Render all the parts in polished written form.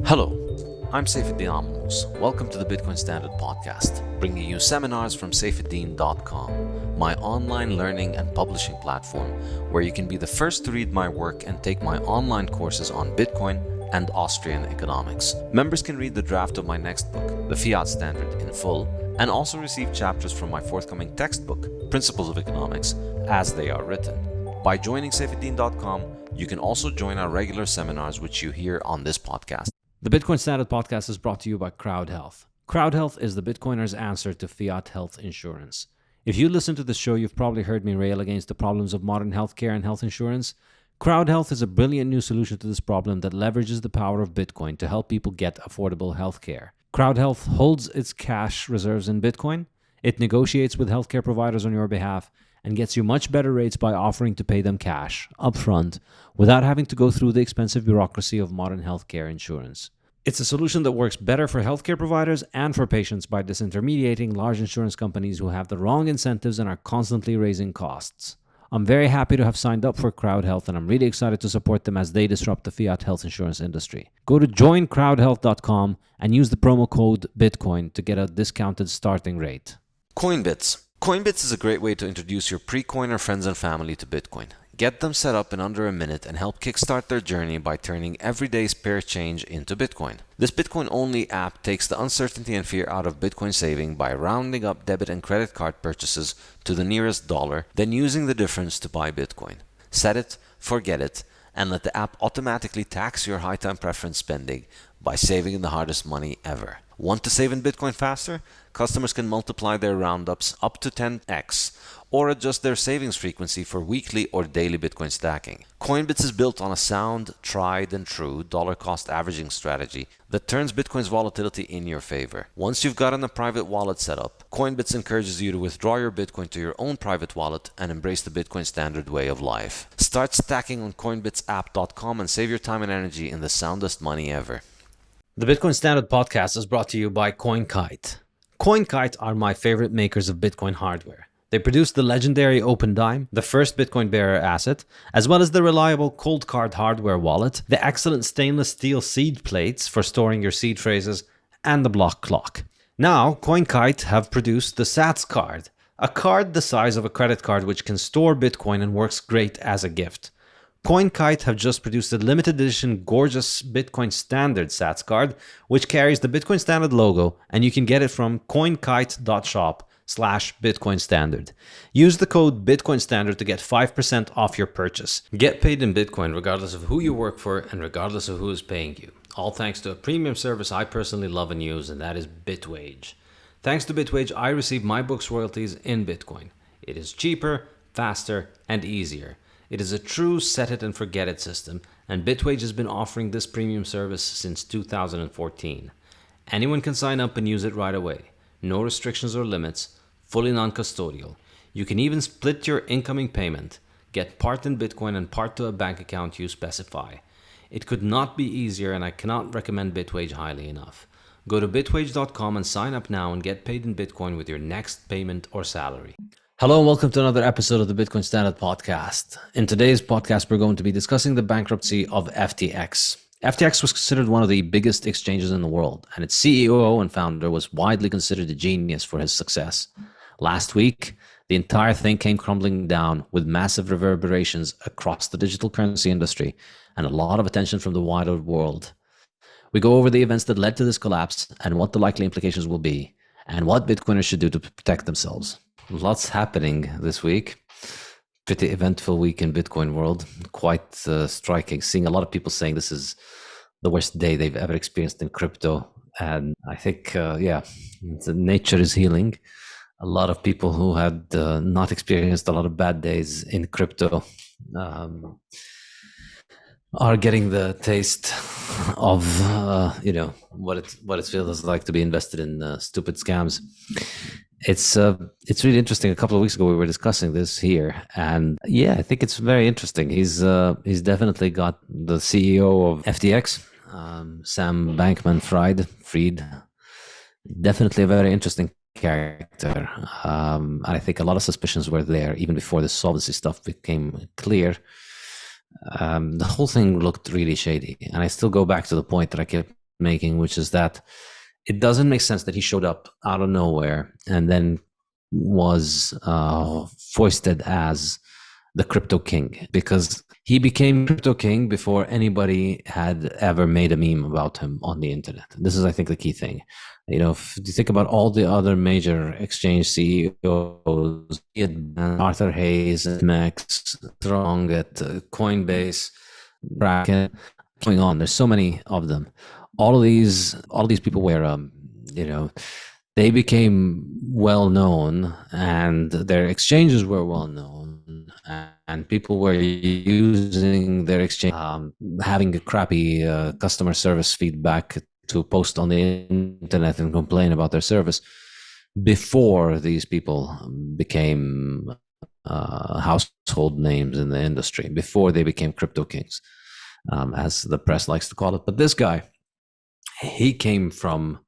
Hello, I'm Saifedean Ammous. Welcome to the Bitcoin Standard podcast, bringing you seminars from Saifedean.com, my online learning and publishing platform where you can be the first to read my work and take my online courses on Bitcoin and Austrian economics. Members can read the draft of my next book, the Fiat Standard, in full, and also receive chapters from my forthcoming textbook, Principles of Economics, as they are written. By joining Saifedean.com, you can also join our regular seminars which you hear on this podcast. The Bitcoin Standard podcast is brought to you by Crowd Health. Crowd Health is the Bitcoiner's answer to fiat health insurance. If you listen to this show, you've probably heard me rail against the problems of modern healthcare and health insurance. Crowd Health is a brilliant new solution to this problem that leverages the power of Bitcoin to help people get affordable healthcare. Crowd Health holds its cash reserves in Bitcoin. It negotiates with healthcare providers on your behalf and gets you much better rates by offering to pay them cash, upfront, without having to go through the expensive bureaucracy of modern healthcare insurance. It's a solution that works better for healthcare providers and for patients by disintermediating large insurance companies who have the wrong incentives and are constantly raising costs. I'm very happy to have signed up for Crowd Health, and I'm really excited to support them as they disrupt the fiat health insurance industry. Go to joincrowdhealth.com and use the promo code Bitcoin to get a discounted starting rate. Coinbits. Coinbits is a great way to introduce your pre-coiner friends and family to Bitcoin. Get them set up in under a minute and help kickstart their journey by turning everyday spare change into Bitcoin. This Bitcoin-only app takes the uncertainty and fear out of Bitcoin saving by rounding up debit and credit card purchases to the nearest dollar, then using the difference to buy Bitcoin. Set it, forget it, and let the app automatically tax your high-time preference spending by saving the hardest money ever. Want to save in Bitcoin faster? Customers can multiply their roundups up to 10x or adjust their savings frequency for weekly or daily Bitcoin stacking. Coinbits is built on a sound, tried and true dollar cost averaging strategy that turns Bitcoin's volatility in your favor. Once you've gotten a private wallet set up, Coinbits encourages you to withdraw your Bitcoin to your own private wallet and embrace the Bitcoin Standard way of life. Start stacking on coinbitsapp.com and save your time and energy in the soundest money ever. The Bitcoin Standard podcast is brought to you by CoinKite. CoinKite are my favorite makers of Bitcoin hardware. They produce the legendary Open Dime, the first Bitcoin bearer asset, as well as the reliable Cold Card hardware wallet, the excellent stainless steel seed plates for storing your seed phrases, and the block clock. Now, CoinKite have produced the Sats card, a card the size of a credit card which can store Bitcoin and works great as a gift. CoinKite have just produced a limited edition gorgeous Bitcoin Standard Sats card, which carries the Bitcoin Standard logo, and you can get it from coinkite.shop/Bitcoin Standard. Use the code Bitcoin Standard to get 5% off your purchase. Get paid in Bitcoin regardless of who you work for and regardless of who is paying you. All thanks to a premium service I personally love and use, and that is Bitwage. Thanks to Bitwage, I receive my book's royalties in Bitcoin. It is cheaper, faster, and easier. It is a true set it and forget it system, and Bitwage has been offering this premium service since 2014. Anyone can sign up and use it right away. No restrictions or limits, fully non-custodial. You can even split your incoming payment, get part in Bitcoin and part to a bank account you specify. It could not be easier, and I cannot recommend Bitwage highly enough. Go to bitwage.com and sign up now and get paid in Bitcoin with your next payment or salary. Hello and welcome to another episode of the Bitcoin Standard podcast. In today's podcast, we're going to be discussing the bankruptcy of FTX. FTX was considered one of the biggest exchanges in the world, and its CEO and founder was widely considered a genius for his success. Last week, the entire thing came crumbling down with massive reverberations across the digital currency industry and a lot of attention from the wider world. We go over the events that led to this collapse and what the likely implications will be, and what Bitcoiners should do to protect themselves. Lots happening this week. Pretty eventful week in Bitcoin world. Quite striking. Seeing a lot of people saying this is the worst day they've ever experienced in crypto. And I think, nature is healing. A lot of people who had not experienced a lot of bad days in crypto are getting the taste of what it feels like to be invested in stupid scams. It's really interesting. A couple of weeks ago we were discussing this here, and yeah, I think it's very interesting. He's definitely got the CEO of FTX, Sam Bankman-Fried. Definitely a very interesting character. I think a lot of suspicions were there even before the solvency stuff became clear. The whole thing looked really shady, and I still go back to the point that I kept making, which is that it doesn't make sense that he showed up out of nowhere and then was foisted as the crypto king, because he became crypto king before anybody had ever made a meme about him on the internet. This is, I think, the key thing. If you think about all the other major exchange CEOs, Arthur Hayes at Max, Strong at Coinbase, Bracken, going on. There's so many of them. All of these people were, they became well known, and their exchanges were well known, and people were using their exchange, having a crappy customer service feedback to post on the internet and complain about their service before these people became household names in the industry, before they became crypto kings, as the press likes to call it. But this guy, he came from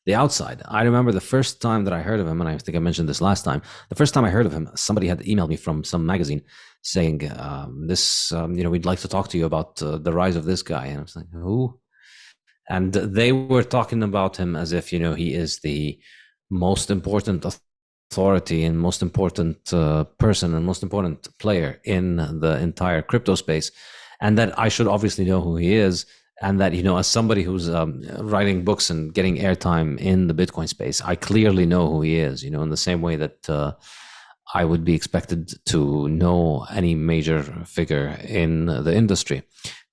the outside. I remember the first time that I heard of him, and I think I mentioned this last time, the first time I heard of him, somebody had emailed me from some magazine saying, we'd like to talk to you about the rise of this guy. And I was like, who? And they were talking about him as if, he is the most important authority and most important person and most important player in the entire crypto space. And that I should obviously know who he is. And that, as somebody who's writing books and getting airtime in the Bitcoin space, I clearly know who he is, in the same way that I would be expected to know any major figure in the industry,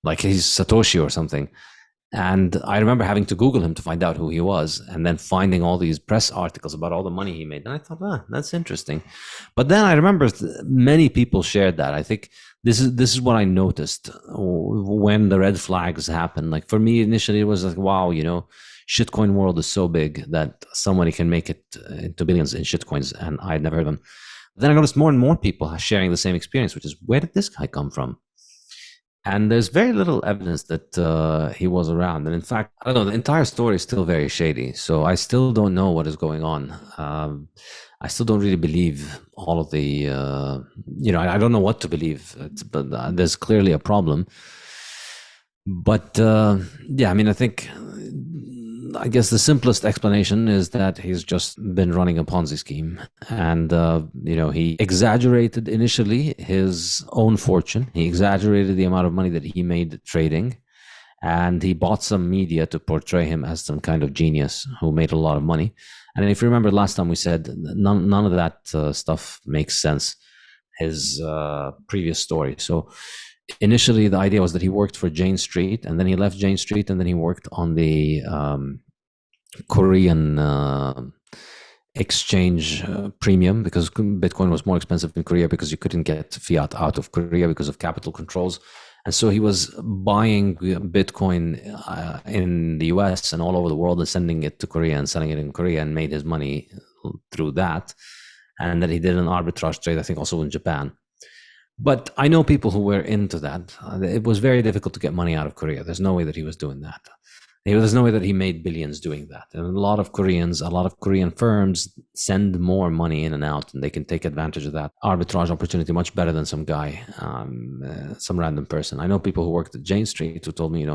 like he's Satoshi or something. And I remember having to Google him to find out who he was, and then finding all these press articles about all the money he made. And I thought, that's interesting. But then I remember many people shared that. I think this is what I noticed when the red flags happened. Like for me, initially, it was like, wow, shitcoin world is so big that somebody can make it into billions in shitcoins, and I'd never heard of them. Then I noticed more and more people sharing the same experience, which is, where did this guy come from? And there's very little evidence that he was around. And in fact, I don't know, the entire story is still very shady. So I still don't know what is going on. I still don't really believe all of the, I don't know what to believe, but there's clearly a problem. But I guess the simplest explanation is that he's just been running a Ponzi scheme, and he exaggerated initially his own fortune. He exaggerated the amount of money that he made trading, and he bought some media to portray him as some kind of genius who made a lot of money. And if you remember last time, we said none of that stuff makes sense. His previous story. So initially, the idea was that he worked for Jane Street, and then he left Jane Street, and then he worked on the Korean exchange premium, because Bitcoin was more expensive in Korea because you couldn't get fiat out of Korea because of capital controls. And so he was buying Bitcoin in the US and all over the world and sending it to Korea and selling it in Korea, and made his money through that. And then he did an arbitrage trade, I think also in Japan. But I know people who were into that. It was very difficult to get money out of Korea. There's no way that he was doing that. There's no way that he made billions doing that. And a lot of Korean firms send more money in and out, and they can take advantage of that arbitrage opportunity much better than some guy, some random person. I know people who worked at Jane Street who told me,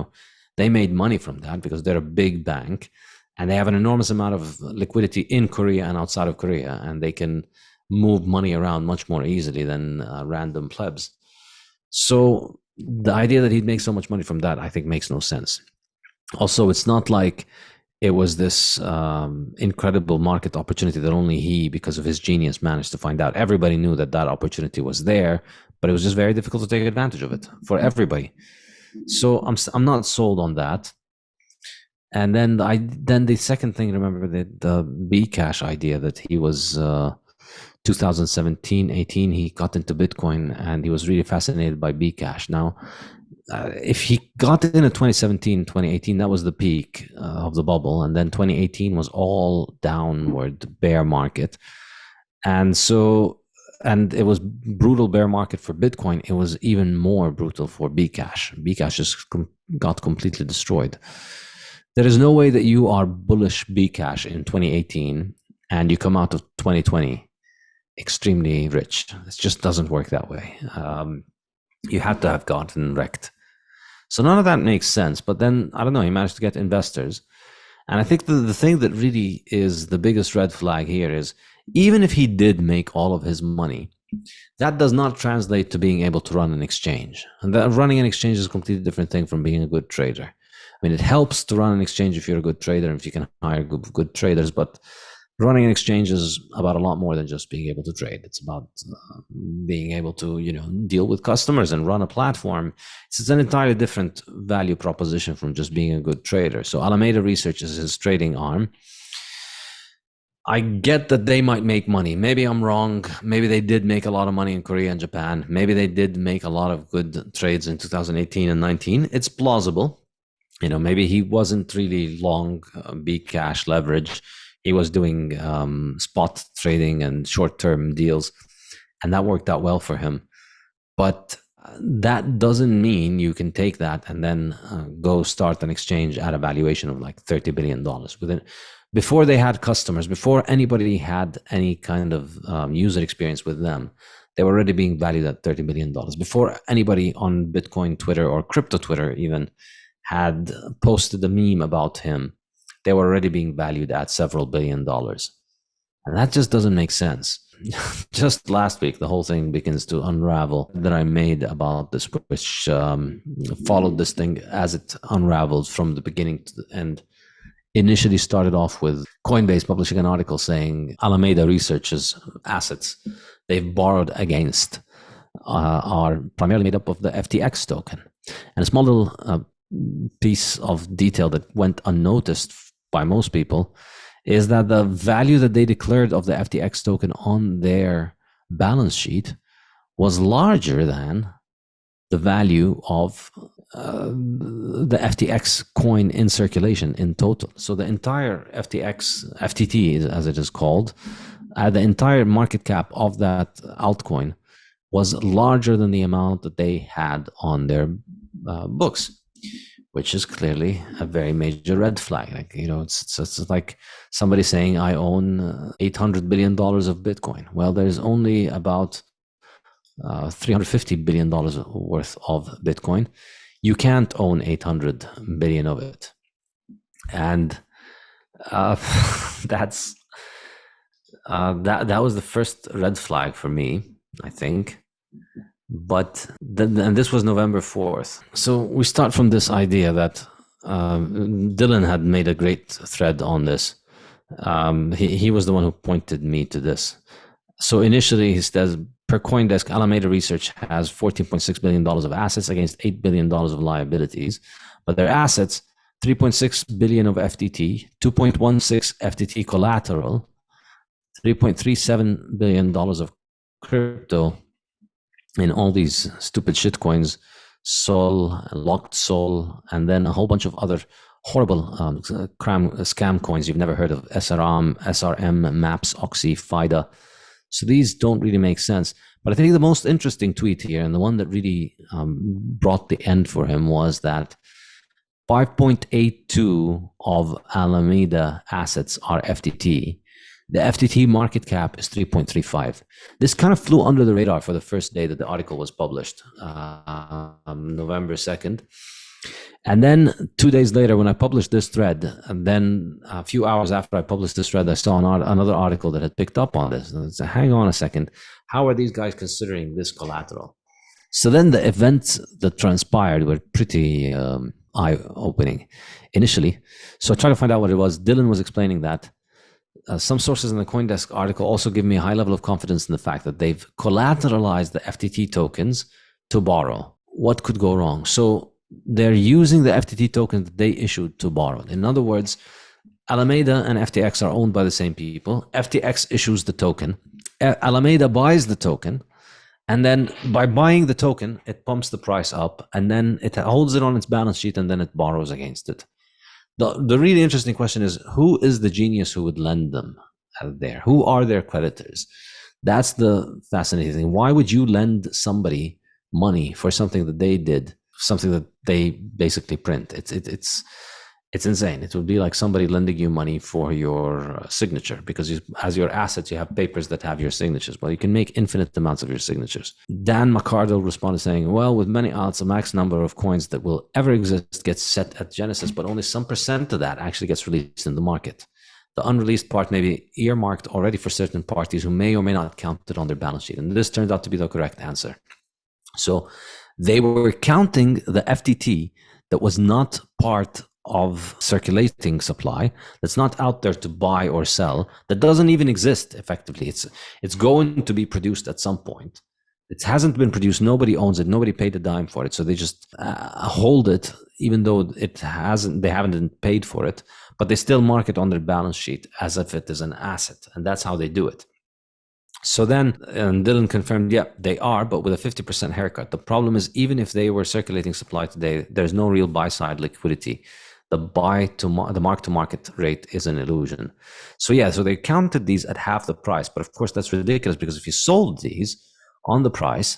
they made money from that because they're a big bank and they have an enormous amount of liquidity in Korea and outside of Korea, and they can move money around much more easily than random plebs. So the idea that he'd make so much money from that, I think, makes no sense. Also, it's not like it was this incredible market opportunity that only he, because of his genius, managed to find out. Everybody knew that opportunity was there, but it was just very difficult to take advantage of it for everybody. So I'm not sold on that. And then the second thing, remember the Bcash idea, that he was 2017, 18, he got into Bitcoin and he was really fascinated by Bcash. Now, if he got in at 2017, 2018, that was the peak of the bubble. And then 2018 was all downward bear market. And it was brutal bear market for Bitcoin. It was even more brutal for Bcash. Bcash just got completely destroyed. There is no way that you are bullish Bcash in 2018 and you come out of 2020 extremely rich. It just doesn't work that way. You had to have gotten wrecked. So none of that makes sense. But then, I don't know, he managed to get investors. And I think the thing that really is the biggest red flag here is, even if he did make all of his money, that does not translate to being able to run an exchange. And that running an exchange is a completely different thing from being a good trader. I mean, it helps to run an exchange if you're a good trader and if you can hire good traders, but running an exchange is about a lot more than just being able to trade. It's about being able to, deal with customers and run a platform. It's an entirely different value proposition from just being a good trader. So Alameda Research is his trading arm. I get that they might make money. Maybe I'm wrong. Maybe they did make a lot of money in Korea and Japan. Maybe they did make a lot of good trades in 2018 and 19. It's plausible. Maybe he wasn't really long big cash leverage. He was doing spot trading and short-term deals, and that worked out well for him. But that doesn't mean you can take that and then go start an exchange at a valuation of like $30 billion. Before they had customers, before anybody had any kind of user experience with them, they were already being valued at $30 billion. Before anybody on Bitcoin Twitter or crypto Twitter even had posted a meme about him, they were already being valued at several $1 billion. And that just doesn't make sense. Just last week, the whole thing begins to unravel that I made about this, which followed this thing as it unraveled from the beginning to the end. Initially started off with Coinbase publishing an article saying Alameda Research's assets they've borrowed against are primarily made up of the FTX token. And a small little piece of detail that went unnoticed by most people is that the value that they declared of the FTX token on their balance sheet was larger than the value of the FTX coin in circulation in total. So the entire FTT, as it is called, the entire market cap of that altcoin was larger than the amount that they had on their books, which is clearly a very major red flag. It's like somebody saying, I own $800 billion of Bitcoin. Well, there's only about $350 billion worth of Bitcoin. You can't own 800 billion of it. And that was the first red flag for me, I think. But and this was November 4th. So we start from this idea that Dylan had made a great thread on this. He was the one who pointed me to this. So initially he says, per CoinDesk, Alameda Research has $14.6 billion of assets against $8 billion of liabilities. But their assets, $3.6 billion of FTT, $2.16 FTT collateral, $3.37 billion of crypto in all these stupid shitcoins, Sol, locked Sol, and then a whole bunch of other horrible scam coins you've never heard of, SRM, Maps, Oxy, FIDA. So these don't really make sense. But I think the most interesting tweet here, and the one that really brought the end for him, was that 5.82 of Alameda assets are FTT. The FTT market cap is 3.35. This kind of flew under the radar for the first day that the article was published, November 2nd. And then 2 days later, when I published this thread, and then a few hours after I published this thread, I saw another article that had picked up on this. And I said, hang on a second, how are these guys considering this collateral? So then the events that transpired were pretty eye-opening initially. So I tried to find out what it was. Dylan was explaining that some sources in the CoinDesk article also give me a high level of confidence in the fact that they've collateralized the FTT tokens to borrow. What could go wrong? So they're using the FTT tokens that they issued to borrow. In other words, Alameda and FTX are owned by the same people. FTX issues the token. Alameda buys the token. And then by buying the token, it pumps the price up, and then it holds it on its balance sheet, and then it borrows against it. The really interesting question is, who is the genius who would lend them out there? Who are their creditors? That's the fascinating thing. Why would you lend somebody money for something that they did, something that they basically print? It's insane. It would be like somebody lending you money for your signature, because as your assets, you have papers that have your signatures. Well, you can make infinite amounts of your signatures. Dan McCardle responded saying, well, with many alts, a max number of coins that will ever exist gets set at Genesis, but only some percent of that actually gets released in the market. The unreleased part may be earmarked already for certain parties who may or may not count it on their balance sheet. And this turns out to be the correct answer. So they were counting the FTT that was not part of circulating supply, that's not out there to buy or sell, that doesn't even exist effectively. It's going to be produced at some point. It hasn't been produced. Nobody owns it. Nobody paid a dime for it. So they just hold it, even though they haven't paid for it, but they still mark it on their balance sheet as if it is an asset. And that's how they do it. So then Dylan confirmed, yeah, they are, but with a 50% haircut. The problem is, even if they were circulating supply today, there's no real buy-side liquidity. The mark-to-market rate is an illusion. So yeah, so they counted these at half the price. But of course, that's ridiculous, because if you sold these on the price,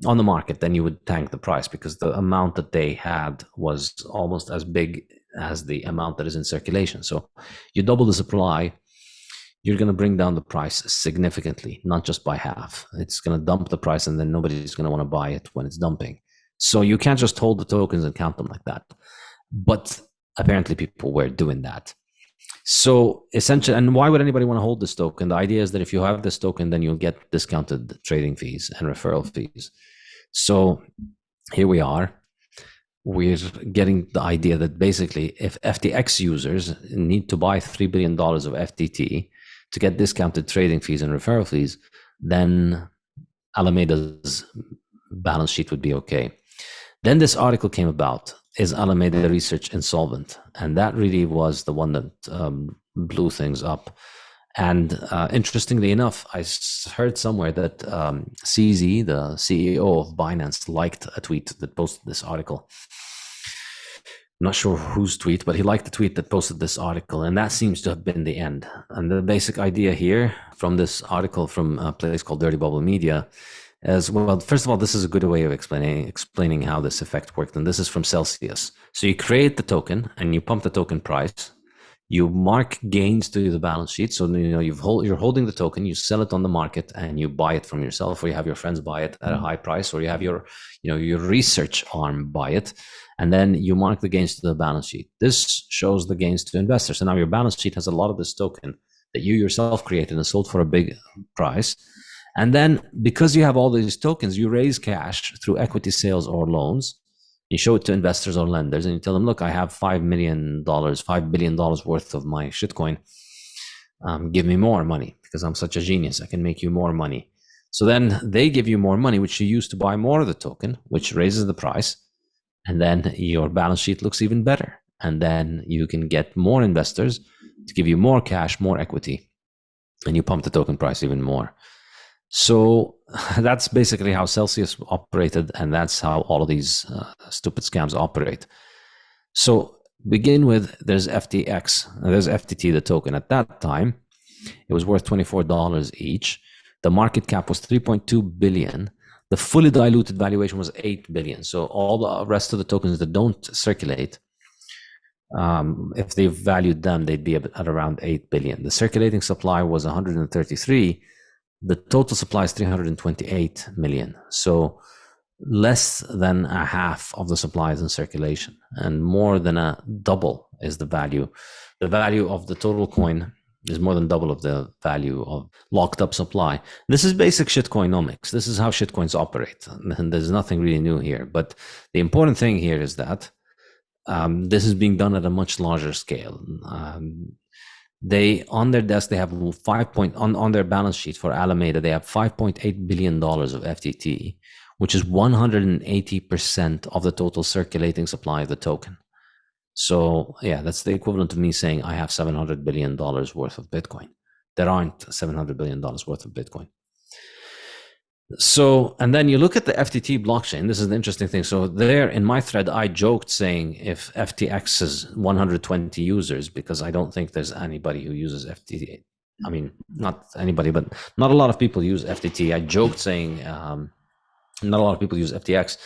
on the market, then you would tank the price, because the amount that they had was almost as big as the amount that is in circulation. So you double the supply, you're going to bring down the price significantly, not just by half. It's going to dump the price, and then nobody's going to want to buy it when it's dumping. So you can't just hold the tokens and count them like that. But apparently people were doing that. So essentially, and why would anybody want to hold this token? The idea is that if you have this token, then you'll get discounted trading fees and referral fees. So here we are. We're getting the idea that basically, if FTX users need to buy $3 billion of FTT to get discounted trading fees and referral fees, then Alameda's balance sheet would be okay. Then this article came about. Is Alameda Research insolvent? And that really was the one that blew things up. And interestingly enough, I heard somewhere that CZ, the CEO of Binance, liked a tweet that posted this article. I'm not sure whose tweet, but he liked the tweet that posted this article, and that seems to have been the end. And the basic idea here from this article from a place called Dirty Bubble Media as well, first of all, this is a good way of explaining how this effect worked, and this is from Celsius. So you create the token and you pump the token price. You mark gains to the balance sheet. So you're holding the token, you sell it on the market, and you buy it from yourself, or you have your friends buy it at a high price, or you have your research arm buy it, and then you mark the gains to the balance sheet. This shows the gains to investors. So now your balance sheet has a lot of this token that you yourself created and sold for a big price. And then, because you have all these tokens, you raise cash through equity sales or loans. You show it to investors or lenders, and you tell them, look, I have $5 billion worth of my shitcoin. Give me more money, because I'm such a genius. I can make you more money. So then they give you more money, which you use to buy more of the token, which raises the price. And then your balance sheet looks even better. And then you can get more investors to give you more cash, more equity, and you pump the token price even more. So that's basically how Celsius operated, and that's how all of these stupid scams operate. So begin with, there's FTX, there's FTT, the token. At that time, it was worth $24 each. The market cap was 3.2 billion. The fully diluted valuation was 8 billion. So all the rest of the tokens that don't circulate, if they valued them, they'd be at around 8 billion. The circulating supply was 133. The total supply is 328 million. So less than a half of the supply is in circulation, and more than a double is the value. The value of the total coin is more than double of the value of locked up supply. This is basic shitcoinomics. This is how shitcoins operate. And there's nothing really new here. But the important thing here is that this is being done at a much larger scale. They, on their desk, they have on their balance sheet for Alameda, they have $5.8 billion of FTT, which is 180% of the total circulating supply of the token. So yeah, that's the equivalent of me saying I have $700 billion worth of Bitcoin. There aren't $700 billion worth of Bitcoin. So, and then you look at the FTT blockchain. This is the interesting thing. So there in my thread, I joked saying if FTX is 120 users, because I don't think there's anybody who uses FTT. I mean, not anybody, but not a lot of people use FTT. I joked saying not a lot of people use FTX.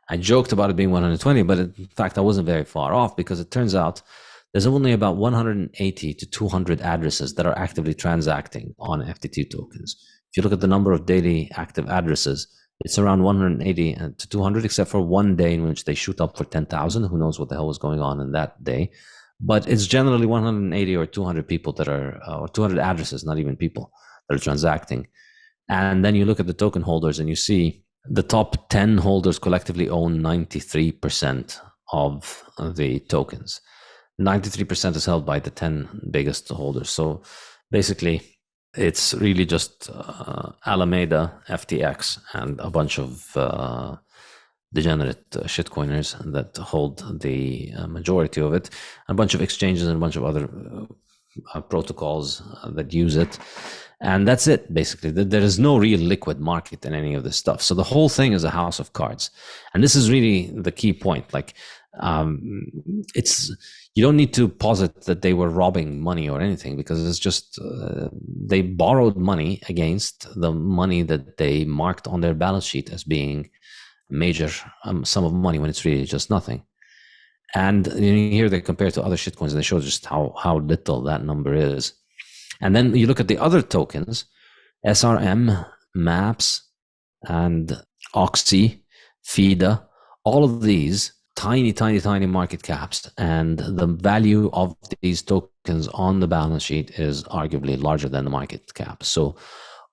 I joked about it being 120, but in fact, I wasn't very far off, because it turns out there's only about 180 to 200 addresses that are actively transacting on FTT tokens. If you look at the number of daily active addresses, it's around 180 to 200, except for one day in which they shoot up for 10,000. Who knows what the hell was going on in that day? But it's generally 180 or 200 people that are, or 200 addresses, not even people, that are transacting. And then you look at the token holders and you see the top 10 holders collectively own 93% of the tokens. 93% is held by the 10 biggest holders. So basically, it's really just Alameda, FTX, and a bunch of degenerate shitcoiners that hold the majority of it, a bunch of exchanges and a bunch of other protocols that use it. And that's it, basically. There is no real liquid market in any of this stuff. So the whole thing is a house of cards. And this is really the key point. Like, you don't need to posit that they were robbing money or anything, because it's just they borrowed money against the money that they marked on their balance sheet as being a major sum of money, when it's really just nothing. And here they compare to other shitcoins, and they show just how little that number is. And then you look at the other tokens, SRM, MAPS, and Oxy, FIDA, all of these tiny market caps, and the value of these tokens on the balance sheet is arguably larger than the market cap. So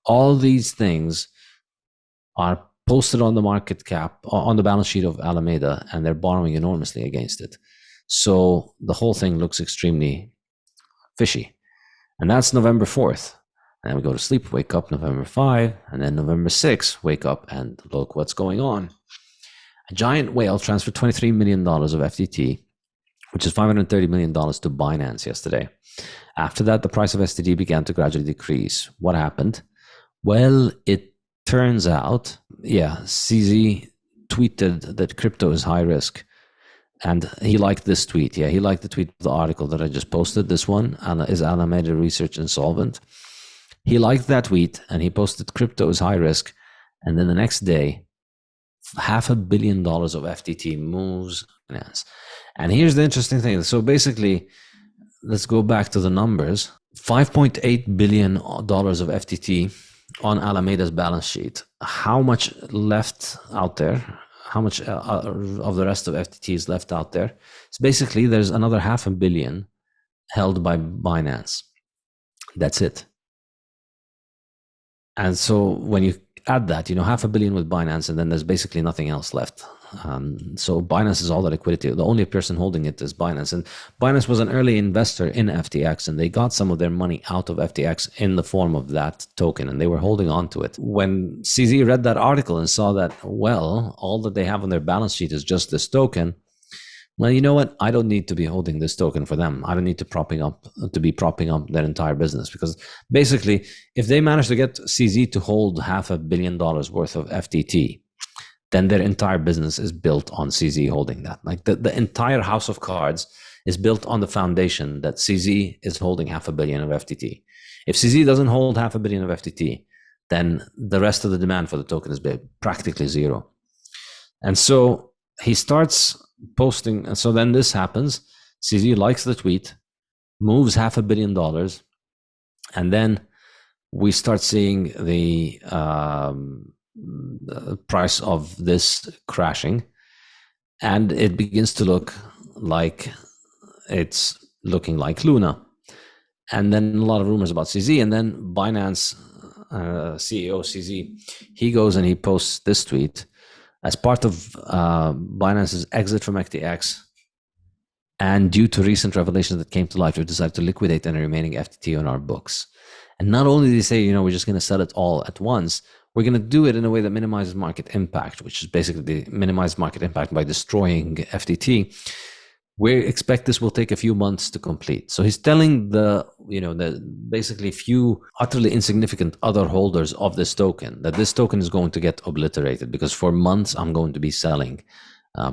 all these things are posted on the market cap, on the balance sheet of Alameda, and they're borrowing enormously against it. So the whole thing looks extremely fishy. And that's November 4th. And then we go to sleep, wake up November 5, and then November 6, wake up and look what's going on. A giant whale transferred $23 million of FTT, which is $530 million to Binance yesterday. After that, the price of STD began to gradually decrease. What happened? Well, it turns out, CZ tweeted that crypto is high risk. And he liked this tweet. He liked the tweet of the article that I just posted. This one, is Alameda Research insolvent? He liked that tweet, and he posted crypto is high risk. And then the next day, $500 million of FTT moves. And here's the interesting thing. So basically, let's go back to the numbers. $5.8 billion of FTT on Alameda's balance sheet. How much left out there? How much of the rest of FTT is left out there? So basically, there's another $500 million held by Binance. That's it. And so when you add that, $500 million with Binance, and then there's basically nothing else left. So Binance is all the liquidity. The only person holding it is Binance. And Binance was an early investor in FTX, and they got some of their money out of FTX in the form of that token, and they were holding on to it. When CZ read that article and saw that, well, all that they have on their balance sheet is just this token, well, you know what? I don't need to be holding this token for them. I don't need to be propping up their entire business, because basically, if they manage to get CZ to hold $500 million worth of FTT, then their entire business is built on CZ holding that. Like the entire house of cards is built on the foundation that CZ is holding $500 million of FTT. If CZ doesn't hold $500 million of FTT, then the rest of the demand for the token is practically zero. And so he starts posting. And so then this happens. CZ likes the tweet, moves $500 million, and then we start seeing the price of this crashing, and it begins to look like it's looking like Luna. And then a lot of rumors about CZ, and then Binance CEO CZ, he goes and he posts this tweet as part of Binance's exit from FTX. And due to recent revelations that came to light, we've decided to liquidate any remaining FTT on our books. And not only do they say, we're just going to sell it all at once, we're going to do it in a way that minimizes market impact, which is basically minimize market impact by destroying FTT. We expect this will take a few months to complete. So he's telling the basically few utterly insignificant other holders of this token that this token is going to get obliterated, because for months I'm going to be selling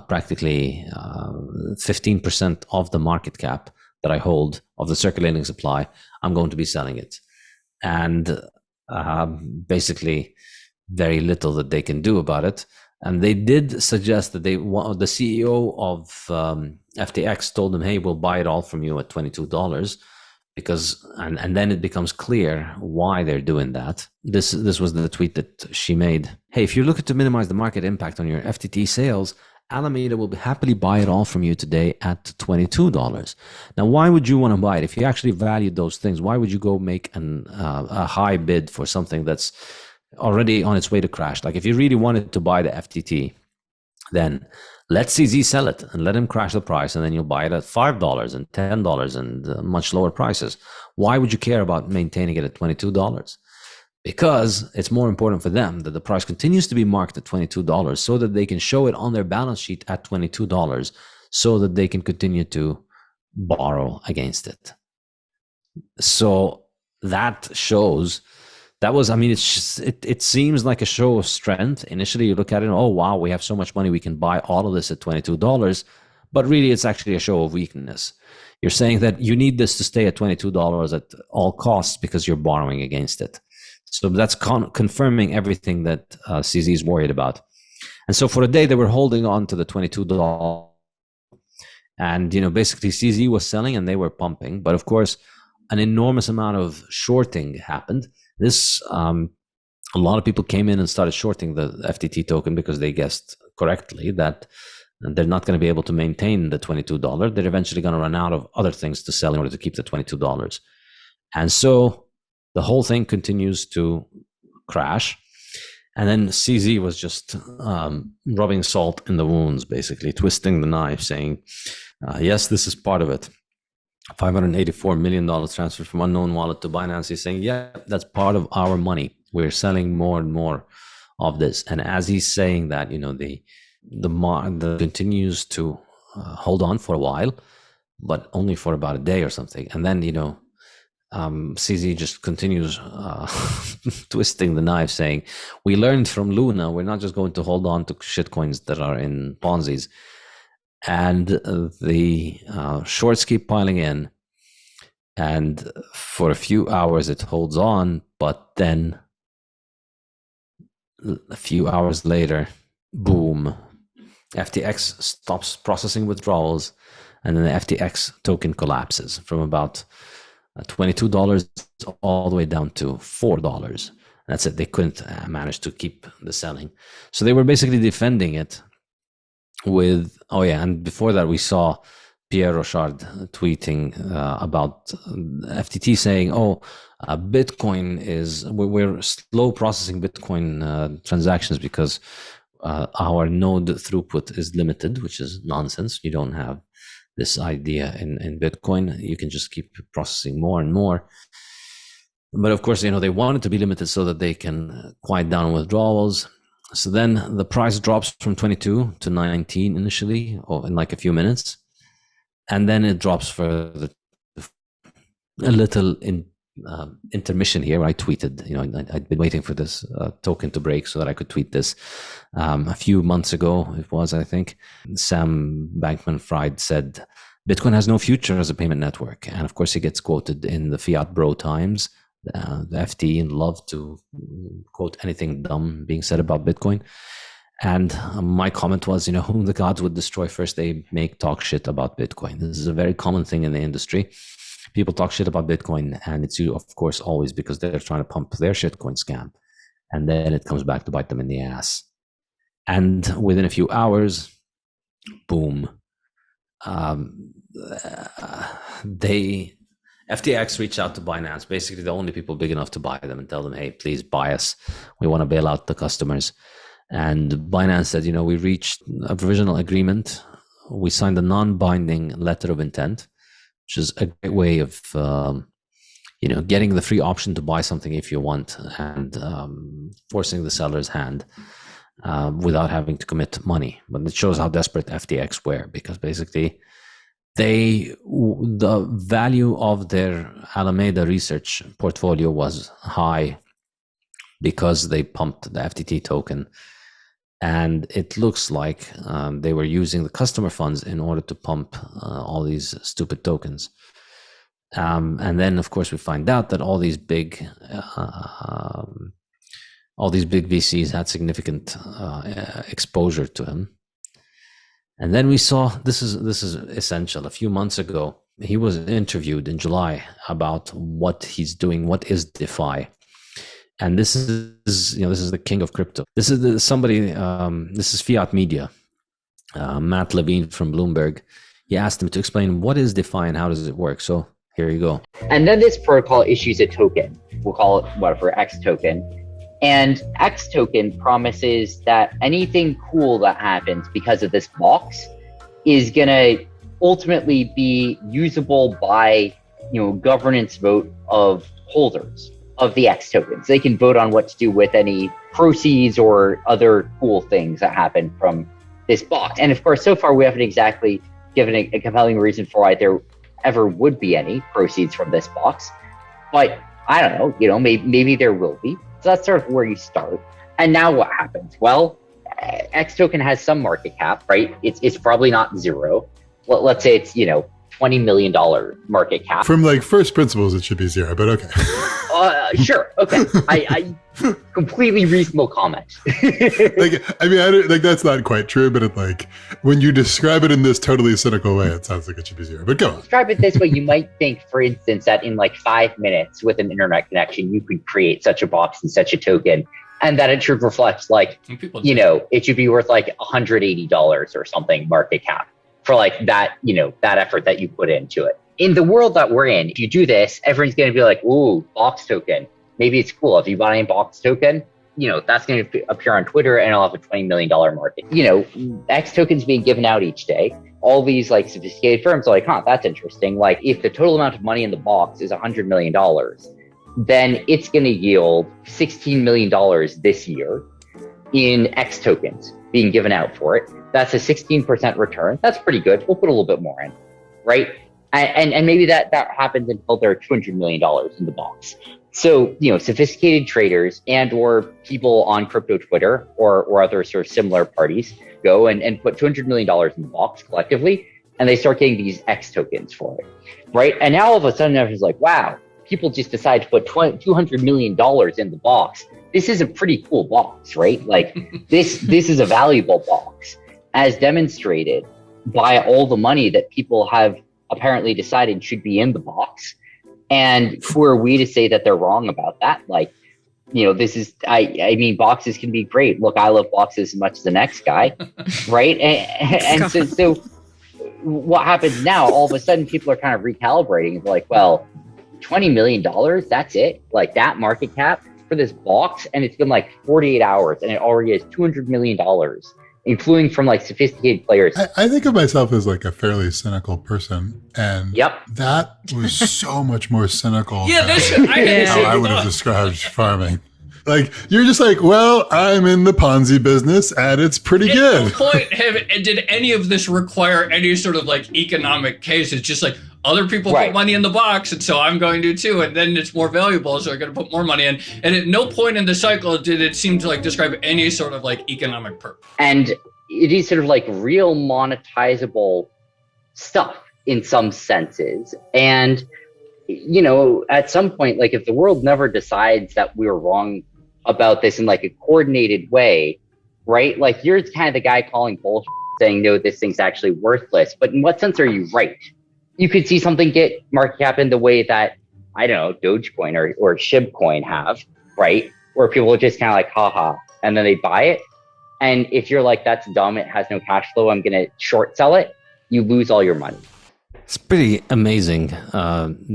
practically 15% of the market cap that I hold of the circulating supply. I'm going to be selling it. And basically very little that they can do about it. And they did suggest that the CEO of FTX told them, hey, we'll buy it all from you at $22, because and then it becomes clear why they're doing that. This was the tweet that she made. Hey, if you're looking to minimize the market impact on your FTT sales, Alameda will happily buy it all from you today at $22. Now, why would you want to buy it? If you actually valued those things, why would you go make a high bid for something that's already on its way to crash? Like, if you really wanted to buy the FTT, then let CZ sell it and let him crash the price, and then you'll buy it at $5 and $10 and much lower prices. Why would you care about maintaining it at $22? Because it's more important for them that the price continues to be marked at $22 so that they can show it on their balance sheet at $22 so that they can continue to borrow against it. So that shows, that was, I mean, it seems like a show of strength. Initially, you look at it and, oh, wow, we have so much money, we can buy all of this at $22. But really, it's actually a show of weakness. You're saying that you need this to stay at $22 at all costs because you're borrowing against it. So that's confirming everything that CZ is worried about. And so for a day, they were holding on to the $22. And, basically CZ was selling and they were pumping. But of course, an enormous amount of shorting happened. This, a lot of people came in and started shorting the FTT token because they guessed correctly that they're not going to be able to maintain the $22. They're eventually going to run out of other things to sell in order to keep the $22. And so the whole thing continues to crash. And then CZ was just rubbing salt in the wounds, basically twisting the knife, saying, yes, this is part of it. $584 million transferred from unknown wallet to Binance. He's saying, yeah, that's part of our money. We're selling more and more of this. And as he's saying that, the continues to hold on for a while, but only for about a day or something. And then, CZ just continues twisting the knife, saying, we learned from Luna, we're not just going to hold on to shitcoins that are in Ponzi's. And the shorts keep piling in. And for a few hours, it holds on. But then a few hours later, boom, FTX stops processing withdrawals. And then the FTX token collapses from about $22 all the way down to $4. That's it. They couldn't manage to keep the selling. So they were basically defending it with, and before that we saw Pierre Rochard tweeting about FTT saying, Bitcoin is, we're slow processing Bitcoin transactions because our node throughput is limited, which is nonsense. You don't have this idea in Bitcoin. You can just keep processing more and more. But of course, they want it to be limited so that they can quiet down withdrawals. So then the price drops from 22 to 19 initially, or in like a few minutes. And then it drops for a little intermission here. I tweeted, I'd been waiting for this token to break so that I could tweet this. A few months ago, it was, I think, Sam Bankman-Fried said, Bitcoin has no future as a payment network. And of course, he gets quoted in the Fiat Bro Times. The FT love to quote anything dumb being said about Bitcoin. And my comment was, whom the gods would destroy first, they make talk shit about Bitcoin. This is a very common thing in the industry. People talk shit about Bitcoin, and it's, of course, always because they're trying to pump their shitcoin scam. And then it comes back to bite them in the ass. And within a few hours, boom, FTX reached out to Binance, basically the only people big enough to buy them, and tell them, hey, please buy us. We want to bail out the customers. And Binance said, we reached a provisional agreement. We signed a non-binding letter of intent, which is a great way of, getting the free option to buy something if you want, and forcing the seller's hand without having to commit money. But it shows how desperate FTX were, because basically the value of their Alameda research portfolio was high because they pumped the FTT token. And it looks like they were using the customer funds in order to pump all these stupid tokens. And then, of course, we find out that all these big all these big VCs had significant exposure to him. And then we saw, this is essential. A few months ago, he was interviewed in July about what he's doing, what is DeFi. And this is the king of crypto. This is this is Fiat Media. Matt Levine from Bloomberg. He asked him to explain what is DeFi and how does it work. So here you go. And then this protocol issues a token. We'll call it whatever, X token. And X token promises that anything cool that happens because of this box is going to ultimately be usable by, governance vote of holders of the X tokens. They can vote on what to do with any proceeds or other cool things that happen from this box. And of course, so far we haven't exactly given a compelling reason for why there ever would be any proceeds from this box. But I don't know, maybe there will be. So that's sort of where you start. And now what happens? Well, X token has some market cap, right? It's probably not zero. Let's say it's, $20 million market cap. From first principles, it should be zero, but okay. Sure. Okay. I completely reasonable comment. That's not quite true, but when you describe it in this totally cynical way, it sounds like it should be zero, but go on. Describe it this way. You might think, for instance, that in 5 minutes with an internet connection, you could create such a box and such a token, and that it should reflect it should be worth $180 or something market cap for that, that effort that you put into it. In the world that we're in, if you do this, everyone's going to be like, ooh, box token. Maybe it's cool. If you buy a box token, that's going to appear on Twitter and it'll have a $20 million market. X tokens being given out each day. All these sophisticated firms are like, that's interesting. If the total amount of money in the box is $100 million, then it's going to yield $16 million this year in X tokens being given out for it. That's a 16% return. That's pretty good. We'll put a little bit more in, right? And maybe that happens until there are $200 million in the box. So, sophisticated traders and or people on crypto Twitter or other sort of similar parties go and put $200 million in the box collectively, and they start getting these X tokens for it, right? And now all of a sudden everyone's like, wow, people just decide to put $200 million in the box. This is a pretty cool box, right? This is a valuable box, as demonstrated by all the money that people have apparently decided should be in the box. And who are we to say that they're wrong about that? This is, I mean, boxes can be great. Look, I love boxes as much as the next guy, right? And so what happens now, all of a sudden people are kind of recalibrating. It's like, well, $20 million, that's it? That market cap for this box? And it's been 48 hours and it already has $200 million. Including from sophisticated players. I think of myself as a fairly cynical person, and that was so much more cynical than how I would have described farming. You're just well, I'm in the Ponzi business and it's pretty good. At no point did any of this require any sort of economic case. It's just other people put money in the box, and so I'm going to too, and then it's more valuable, so I'm going to put more money in. And at no point in the cycle did it seem to describe any sort of economic purpose. And it is sort of real monetizable stuff in some senses. And, at some point, if the world never decides that we were wrong about this in a coordinated way, right? You're kind of the guy calling bullshit, saying, no, this thing's actually worthless. But in what sense are you right? You could see something get market cap in the way that, I don't know, Dogecoin or Shibcoin have, right? Where people are just kind of haha, and then they buy it. And if you're that's dumb, it has no cash flow, I'm going to short sell it, you lose all your money. It's pretty amazing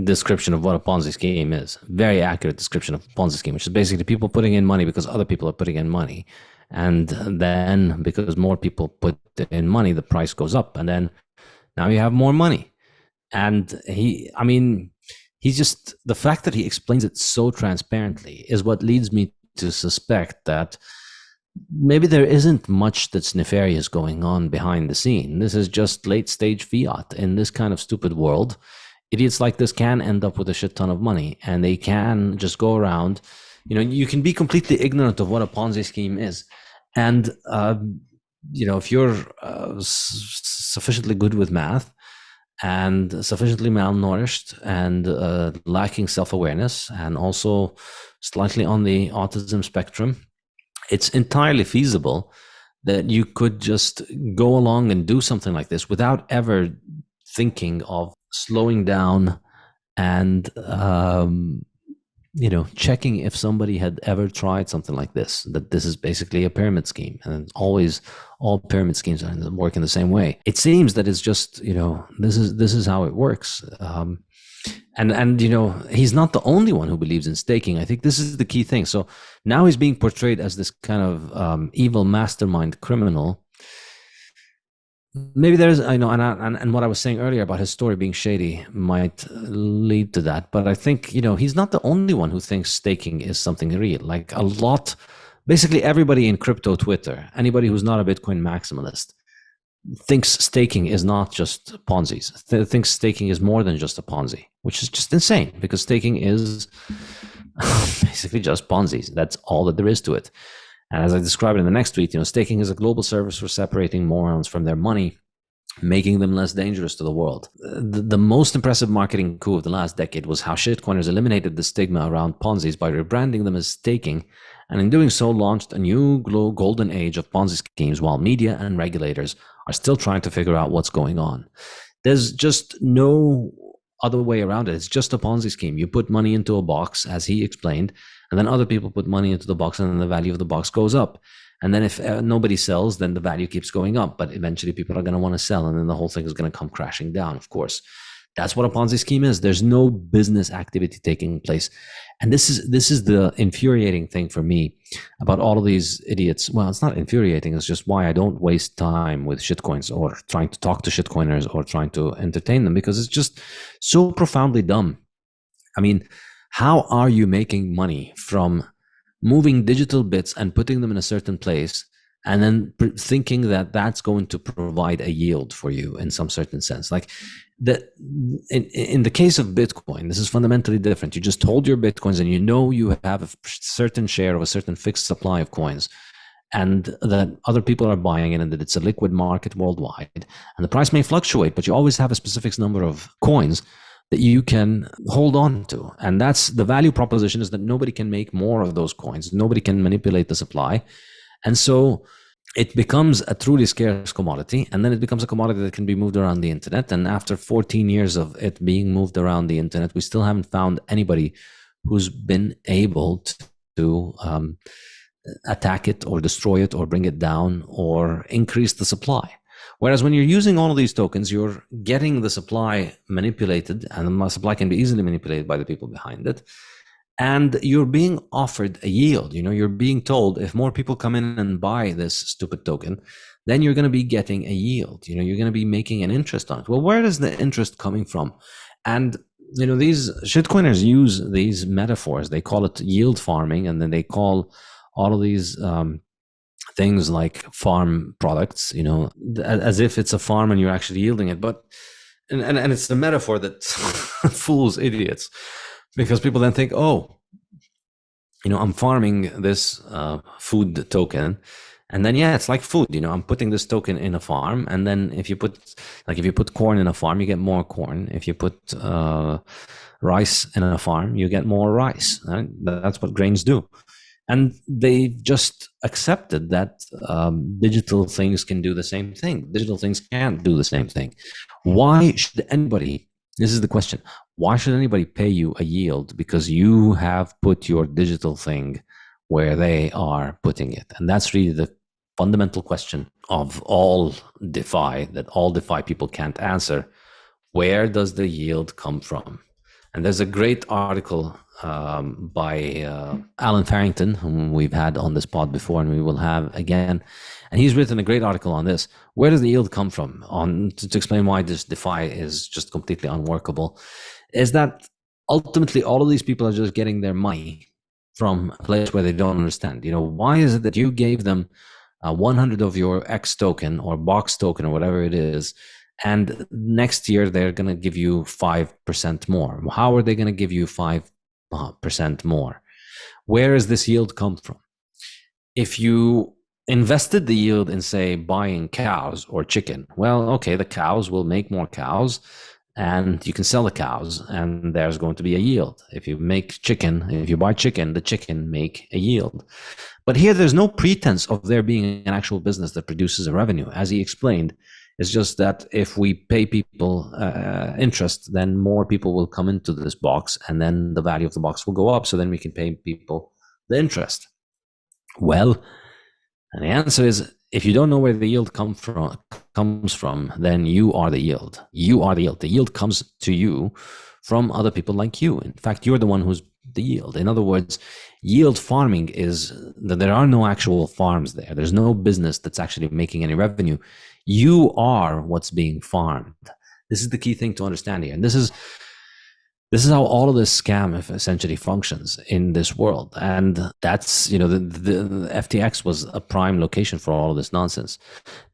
description of what a Ponzi scheme is. Very accurate description of a Ponzi scheme, which is basically people putting in money because other people are putting in money. And then because more people put in money, the price goes up. And then now you have more money. And he's just, the fact that he explains it so transparently is what leads me to suspect that maybe there isn't much that's nefarious going on behind the scene. This is just late stage fiat. In this kind of stupid world, idiots like this can end up with a shit ton of money, and they can just go around. You can be completely ignorant of what a Ponzi scheme is. And, if you're sufficiently good with math and sufficiently malnourished and lacking self-awareness and also slightly on the autism spectrum, it's entirely feasible that you could just go along and do something like this without ever thinking of slowing down and checking if somebody had ever tried something like this, that this is basically a pyramid scheme. And always all pyramid schemes work in the same way. It seems that it's just, this is how it works. And he's not the only one who believes in staking. I think this is the key thing. So now he's being portrayed as this kind of evil mastermind criminal. Maybe there's, and what I was saying earlier about his story being shady might lead to that. But I think, he's not the only one who thinks staking is something real. Like basically everybody in crypto Twitter, anybody who's not a Bitcoin maximalist, thinks staking is not just Ponzi's. Thinks staking is more than just a Ponzi, which is just insane, because staking is basically just Ponzi's. That's all that there is to it. And as I described in the next tweet, staking is a global service for separating morons from their money, making them less dangerous to the world. The most impressive marketing coup of the last decade was how shitcoiners eliminated the stigma around Ponzi's by rebranding them as staking, and in doing so launched a new golden age of Ponzi schemes, while media and regulators are still trying to figure out what's going on. There's just no other way around it. It's just a Ponzi scheme. You put money into a box, as he explained, and then other people put money into the box, and then the value of the box goes up. And then if nobody sells, then the value keeps going up. But eventually people are going to want to sell, and then the whole thing is going to come crashing down, of course. That's what a Ponzi scheme is. There's no business activity taking place. And this is the infuriating thing for me about all of these idiots. Well, it's not infuriating. It's just why I don't waste time with shitcoins or trying to talk to shitcoiners or trying to entertain them, because it's just so profoundly dumb. I mean, how are you making money from moving digital bits and putting them in a certain place, and then thinking that that's going to provide a yield for you in some certain sense? Like in the case of Bitcoin, this is fundamentally different. You just hold your Bitcoins, and you have a certain share of a certain fixed supply of coins, and that other people are buying it, and that it's a liquid market worldwide, and the price may fluctuate, but you always have a specific number of coins that you can hold on to. And that's the value proposition, is that nobody can make more of those coins. Nobody can manipulate the supply. And so it becomes a truly scarce commodity. And then it becomes a commodity that can be moved around the internet. And after 14 years of it being moved around the internet, we still haven't found anybody who's been able to attack it or destroy it or bring it down or increase the supply. Whereas when you're using all of these tokens, you're getting the supply manipulated, and the supply can be easily manipulated by the people behind it. And you're being offered a yield. You're being told, if more people come in and buy this stupid token, then you're going to be getting a yield. You're going to be making an interest on it. Well, where is the interest coming from? And these shitcoiners use these metaphors. They call it yield farming, and then they call all of these things like farm products, as if it's a farm and you're actually yielding it. But and it's a metaphor that fools idiots, because people then think, I'm farming this food token, and then it's like food. I'm putting this token in a farm, and then if you put corn in a farm, you get more corn. If you put rice in a farm, you get more rice. Right? That's what grains do. And they just accepted that digital things can do the same thing. Digital things can't do the same thing. Why should anybody, this is the question, why should anybody pay you a yield because you have put your digital thing where they are putting it? And that's really the fundamental question of all DeFi, that all DeFi people can't answer. Where does the yield come from? And there's a great article by Alan Farrington, whom we've had on this pod before, and we will have again. And he's written a great article on this. Where does the yield come from? To explain why this DeFi is just completely unworkable, is that ultimately all of these people are just getting their money from a place where they don't understand. Why is it that you gave them 100 of your X token or box token or whatever it is, and next year they're going to give you 5% more? How are they going to give you 5% more? Where does this yield come from? If you invested the yield in, say, buying cows or chicken, well, okay, the cows will make more cows, and you can sell the cows, and there's going to be a yield. If you buy chicken, the chicken make a yield. But here, there's no pretense of there being an actual business that produces a revenue. As he explained, it's just that if we pay people interest, then more people will come into this box, and then the value of the box will go up. So then we can pay people the interest. Well, and the answer is, if you don't know where the yield comes from, then you are the yield. You are the yield. The yield comes to you from other people like you. In fact, you're the one who's the yield. In other words, yield farming is that there are no actual farms there. There's no business that's actually making any revenue. You are what's being farmed. This is the key thing to understand here. And this is how all of this scam essentially functions in this world. And that's, the FTX was a prime location for all of this nonsense.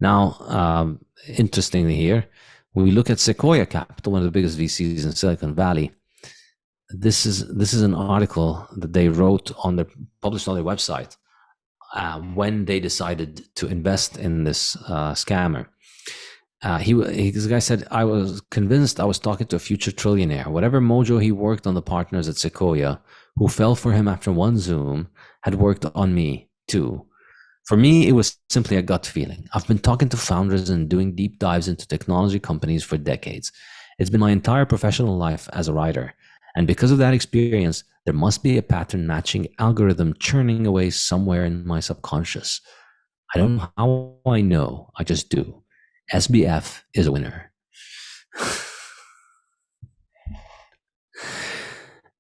Now, interestingly here, when we look at Sequoia Capital, one of the biggest VCs in Silicon Valley, this is an article that they published on their website when they decided to invest in this scammer. This guy said, I was convinced I was talking to a future trillionaire. Whatever mojo he worked on the partners at Sequoia, who fell for him after one Zoom, had worked on me too. For me, it was simply a gut feeling. I've been talking to founders and doing deep dives into technology companies for decades. It's been my entire professional life as a writer. And because of that experience, there must be a pattern matching algorithm churning away somewhere in my subconscious. I don't know how I know, I just do. SBF is a winner.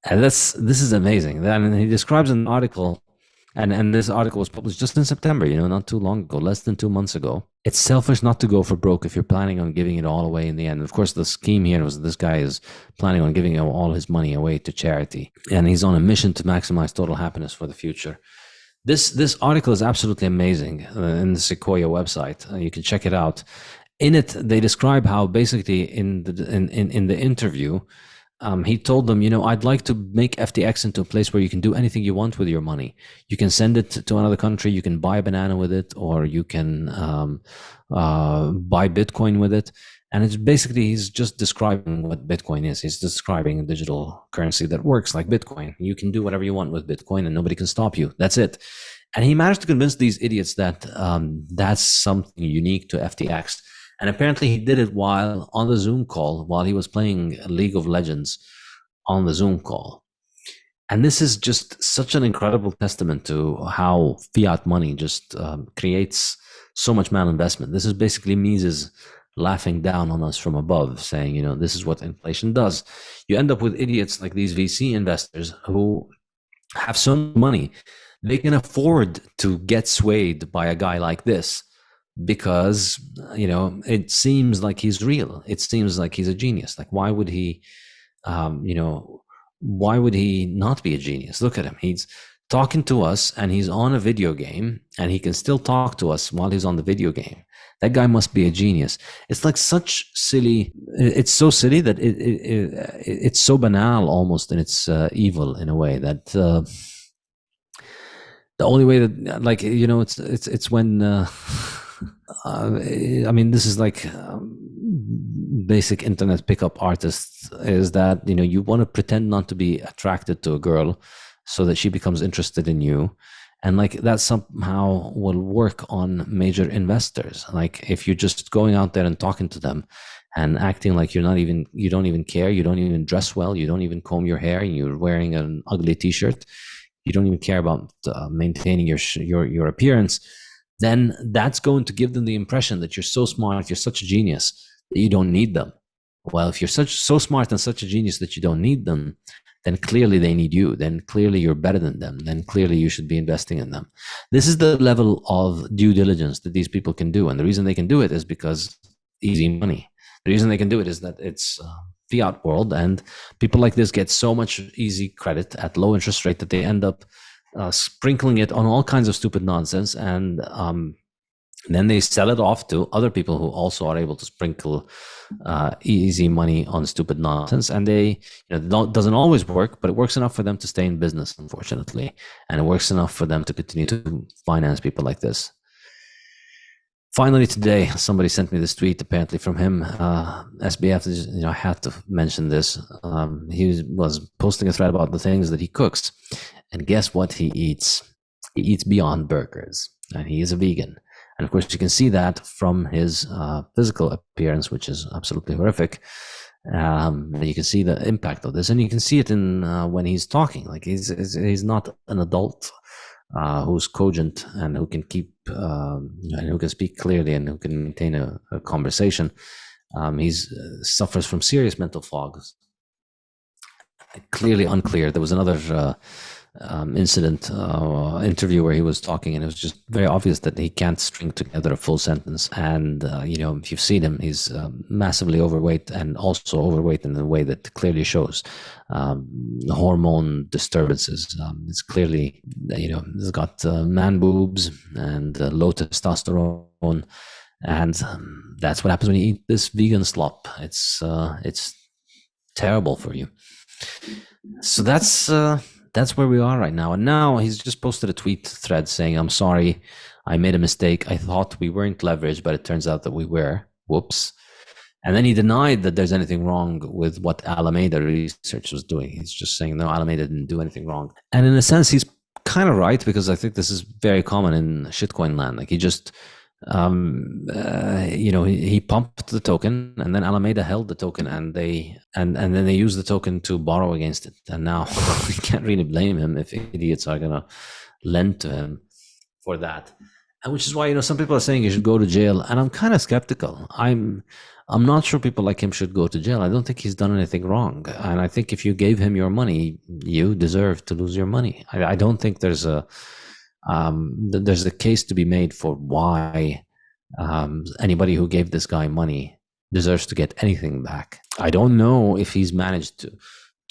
And this is amazing. And he describes an article, and this article was published just in September, not too long ago, less than 2 months ago. It's selfish not to go for broke if you're planning on giving it all away in the end. Of course, the scheme here was this guy is planning on giving all his money away to charity, and he's on a mission to maximize total happiness for the future. This article is absolutely amazing in the Sequoia website. You can check it out. In it, they describe how basically in the interview, he told them, I'd like to make FTX into a place where you can do anything you want with your money. You can send it to another country, you can buy a banana with it, or you can buy Bitcoin with it. And it's basically, he's just describing what Bitcoin is. He's describing a digital currency that works like Bitcoin. You can do whatever you want with Bitcoin and nobody can stop you. That's it. And he managed to convince these idiots that that's something unique to FTX. And apparently he did it while on the Zoom call, while he was playing League of Legends on the Zoom call. And this is just such an incredible testament to how fiat money just creates so much malinvestment. This is basically Mises laughing down on us from above, saying, this is what inflation does. You end up with idiots like these VC investors who have so much money, they can afford to get swayed by a guy like this because, it seems like he's real. It seems like he's a genius. Like, why would he, why would he not be a genius? Look at him. He's talking to us and he's on a video game and he can still talk to us while he's on the video game. That guy must be a genius. It's like such silly. It's so silly that it's so banal almost in its evil in a way that the only way that it's when I mean, this is like basic internet pickup artists is that you want to pretend not to be attracted to a girl so that she becomes interested in you. And like that somehow will work on major investors. Like if you're just going out there and talking to them and acting like you don't even care, you don't even dress well, you don't even comb your hair, and you're wearing an ugly t-shirt, you don't even care about maintaining your appearance, then that's going to give them the impression that you're so smart, you're such a genius that you don't need them. Well, if you're so smart and such a genius that you don't need them, then clearly they need you. Then clearly you're better than them. Then clearly you should be investing in them. This is the level of due diligence that these people can do. And the reason they can do it is because easy money. The reason they can do it is that it's fiat world, and people like this get so much easy credit at low interest rate that they end up sprinkling it on all kinds of stupid nonsense. And then they sell it off to other people who also are able to sprinkle easy money on stupid nonsense. And they, doesn't always work, but it works enough for them to stay in business, unfortunately. And it works enough for them to continue to finance people like this. Finally today, somebody sent me this tweet, apparently from him. SBF, I had to mention this. He was posting a thread about the things that he cooks. And guess what he eats? He eats Beyond Burgers. And he is a vegan. And of course, you can see that from his physical appearance, which is absolutely horrific. You can see the impact of this. And you can see it in when he's talking. Like he's not an adult who's cogent and who can keep and who can speak clearly and who can maintain a conversation. He suffers from serious mental fog. Clearly unclear. There was another interview where he was talking, and it was just very obvious that he can't string together a full sentence. And if you've seen him, he's massively overweight, and also overweight in a way that clearly shows hormone disturbances. It's clearly, he's got man boobs and low testosterone, and that's what happens when you eat this vegan slop. It's terrible for you. So that's where we are right now. And now he's just posted a tweet thread saying, "I'm sorry, I made a mistake. I thought we weren't leveraged, but it turns out that we were. Whoops." And then he denied that there's anything wrong with what Alameda Research was doing. He's just saying, no, Alameda didn't do anything wrong. And in a sense, he's kind of right, because I think this is very common in shitcoin land. Like he just, he pumped the token, and then Alameda held the token, and then they used the token to borrow against it. And now we can't really blame him if idiots are gonna lend to him for that. And which is why some people are saying he should go to jail, and I'm kind of skeptical. I'm not sure people like him should go to jail. I don't think he's done anything wrong, and I think if you gave him your money, you deserve to lose your money. I don't think there's a case to be made for why anybody who gave this guy money deserves to get anything back. I don't know if he's managed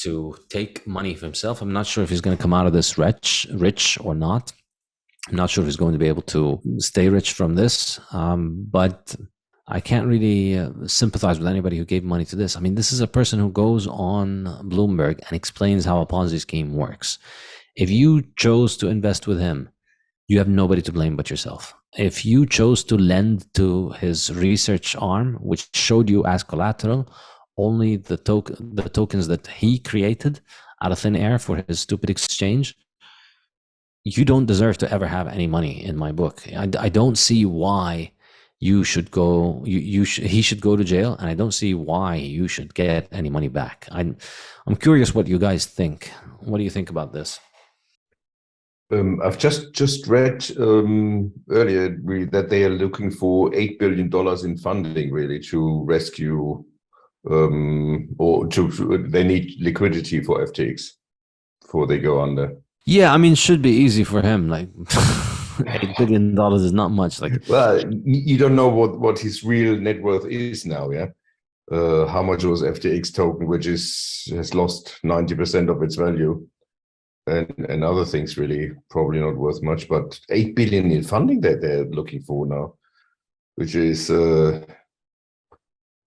to take money for himself. I'm not sure if he's going to come out of this rich or not. I'm not sure if he's going to be able to stay rich from this, but I can't really sympathize with anybody who gave money to this. I mean, this is a person who goes on Bloomberg and explains how a Ponzi scheme works. If you chose to invest with him, you have nobody to blame but yourself. If you chose to lend to his research arm, which showed you as collateral only the tokens that he created out of thin air for his stupid exchange, you don't deserve to ever have any money in my book. I don't see why you should go. He should go to jail, and I don't see why you should get any money back. I'm curious what you guys think. What do you think about this? I've just read earlier that they are looking for $8 billion in funding, really, to rescue, they need liquidity for FTX before they go under. Yeah, I mean, should be easy for him. Like $8 billion is not much. Like, well, you don't know what his real net worth is now, yeah. How much was FTX token, which has lost 90% of its value. And other things really probably not worth much, but 8 billion in funding that they're looking for now, which is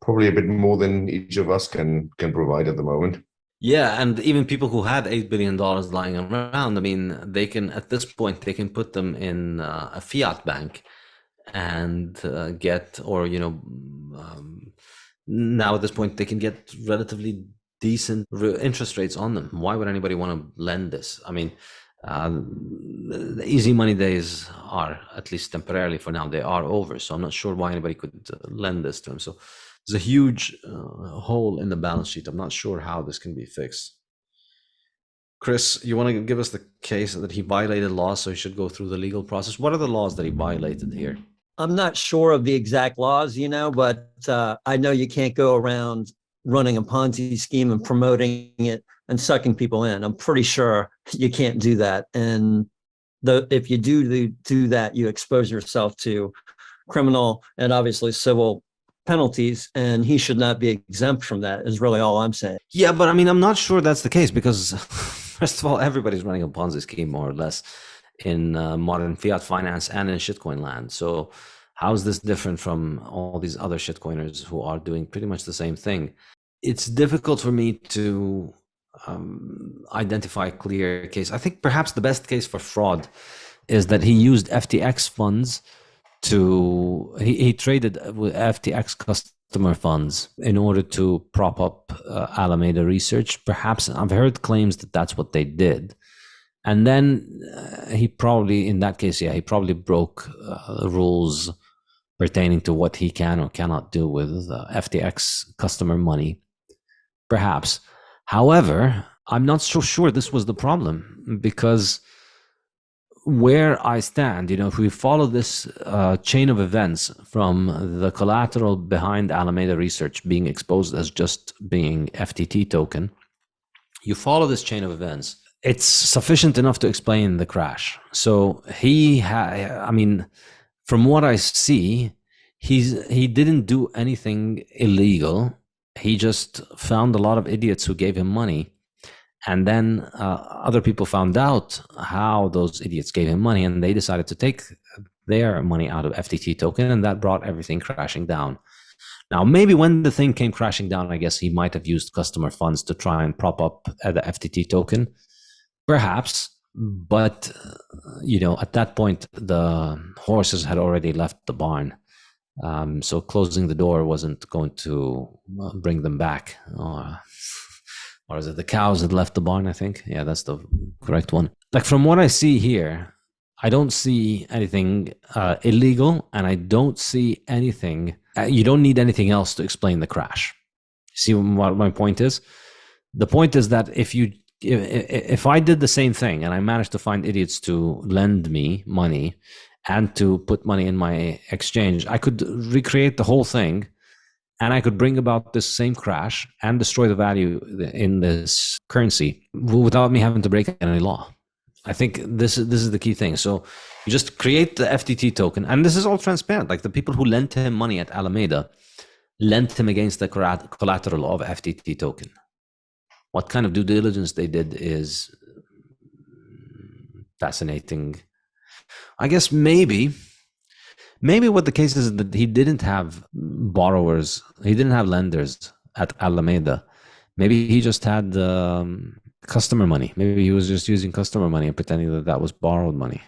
probably a bit more than each of us can provide at the moment. Yeah, and even people who had $8 billion lying around, I mean, they can, at this point, they can put them in a fiat bank and get, or, now at this point, they can get relatively decent interest rates on them. Why would anybody want to lend this? I mean, the easy money days are, at least temporarily for now, they are over. So I'm not sure why anybody could lend this to him. So there's a huge hole in the balance sheet. I'm not sure how this can be fixed. Chris, you want to give us the case that he violated laws, so he should go through the legal process? What are the laws that he violated here? I'm not sure of the exact laws, but I know you can't go around running a Ponzi scheme and promoting it and sucking people in. I'm pretty sure you can't do that. And if you do that, you expose yourself to criminal and obviously civil penalties, and he should not be exempt from that, is really all I'm saying. Yeah, but I mean, I'm not sure that's the case, because first of all, everybody's running a Ponzi scheme more or less in modern fiat finance and in shitcoin land. So how is this different from all these other shitcoiners who are doing pretty much the same thing? It's difficult for me to identify a clear case. I think perhaps the best case for fraud is that he used FTX funds he traded with FTX customer funds in order to prop up Alameda Research. Perhaps I've heard claims that that's what they did. And then he probably, in that case, he probably broke rules pertaining to what he can or cannot do with FTX customer money. Perhaps. However, I'm not so sure this was the problem, because where I stand, if we follow this chain of events from the collateral behind Alameda Research being exposed as just being FTT token, you follow this chain of events, it's sufficient enough to explain the crash. So from what I see, he didn't do anything illegal. He just found a lot of idiots who gave him money. And then other people found out how those idiots gave him money, and they decided to take their money out of FTT token, and that brought everything crashing down. Now, maybe when the thing came crashing down, I guess he might have used customer funds to try and prop up the FTT token. Perhaps, but at that point, the horses had already left the barn. So closing the door wasn't going to bring them back. Or is it the cows had left the barn, I think? Yeah, that's the correct one. Like, from what I see here, I don't see anything illegal, and I don't see anything. You don't need anything else to explain the crash. See what my point is? The point is that if I did the same thing and I managed to find idiots to lend me money and to put money in my exchange, I could recreate the whole thing, and I could bring about this same crash and destroy the value in this currency without me having to break any law. I think this is the key thing. So you just create the FTT token, and this is all transparent. Like, the people who lent him money at Alameda lent him against the collateral of FTT token. What kind of due diligence they did is fascinating. I guess maybe what the case is that he didn't have borrowers, he didn't have lenders at Alameda. Maybe he just had customer money. Maybe he was just using customer money and pretending that was borrowed money.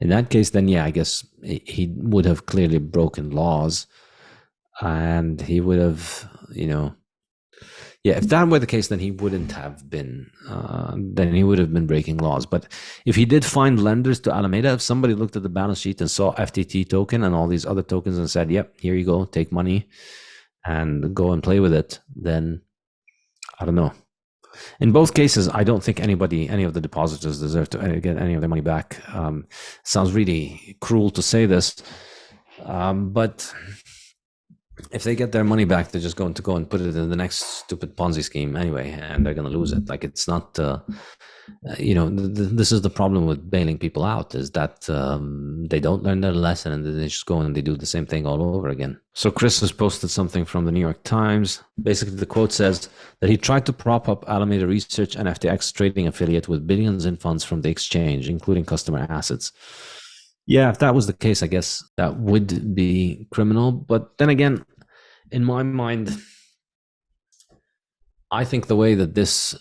In that case, then I guess he would have clearly broken laws, and he would have, if that were the case, then he wouldn't have been, then he would have been breaking laws. But if he did find lenders to Alameda, if somebody looked at the balance sheet and saw FTT token and all these other tokens and said, yep, here you go, take money and go and play with it, then I don't know. In both cases, I don't think any of the depositors deserve to get any of their money back. Sounds really cruel to say this, but if they get their money back, they're just going to go and put it in the next stupid Ponzi scheme anyway, and they're going to lose it. Like, it's not, this is the problem with bailing people out, is that they don't learn their lesson, and then they just go and they do the same thing all over again. So Chris has posted something from the New York Times. Basically, the quote says that he tried to prop up Alameda Research, an FTX trading affiliate, with billions in funds from the exchange, including customer assets. Yeah, if that was the case, I guess that would be criminal. But then again, in my mind, I think the way that this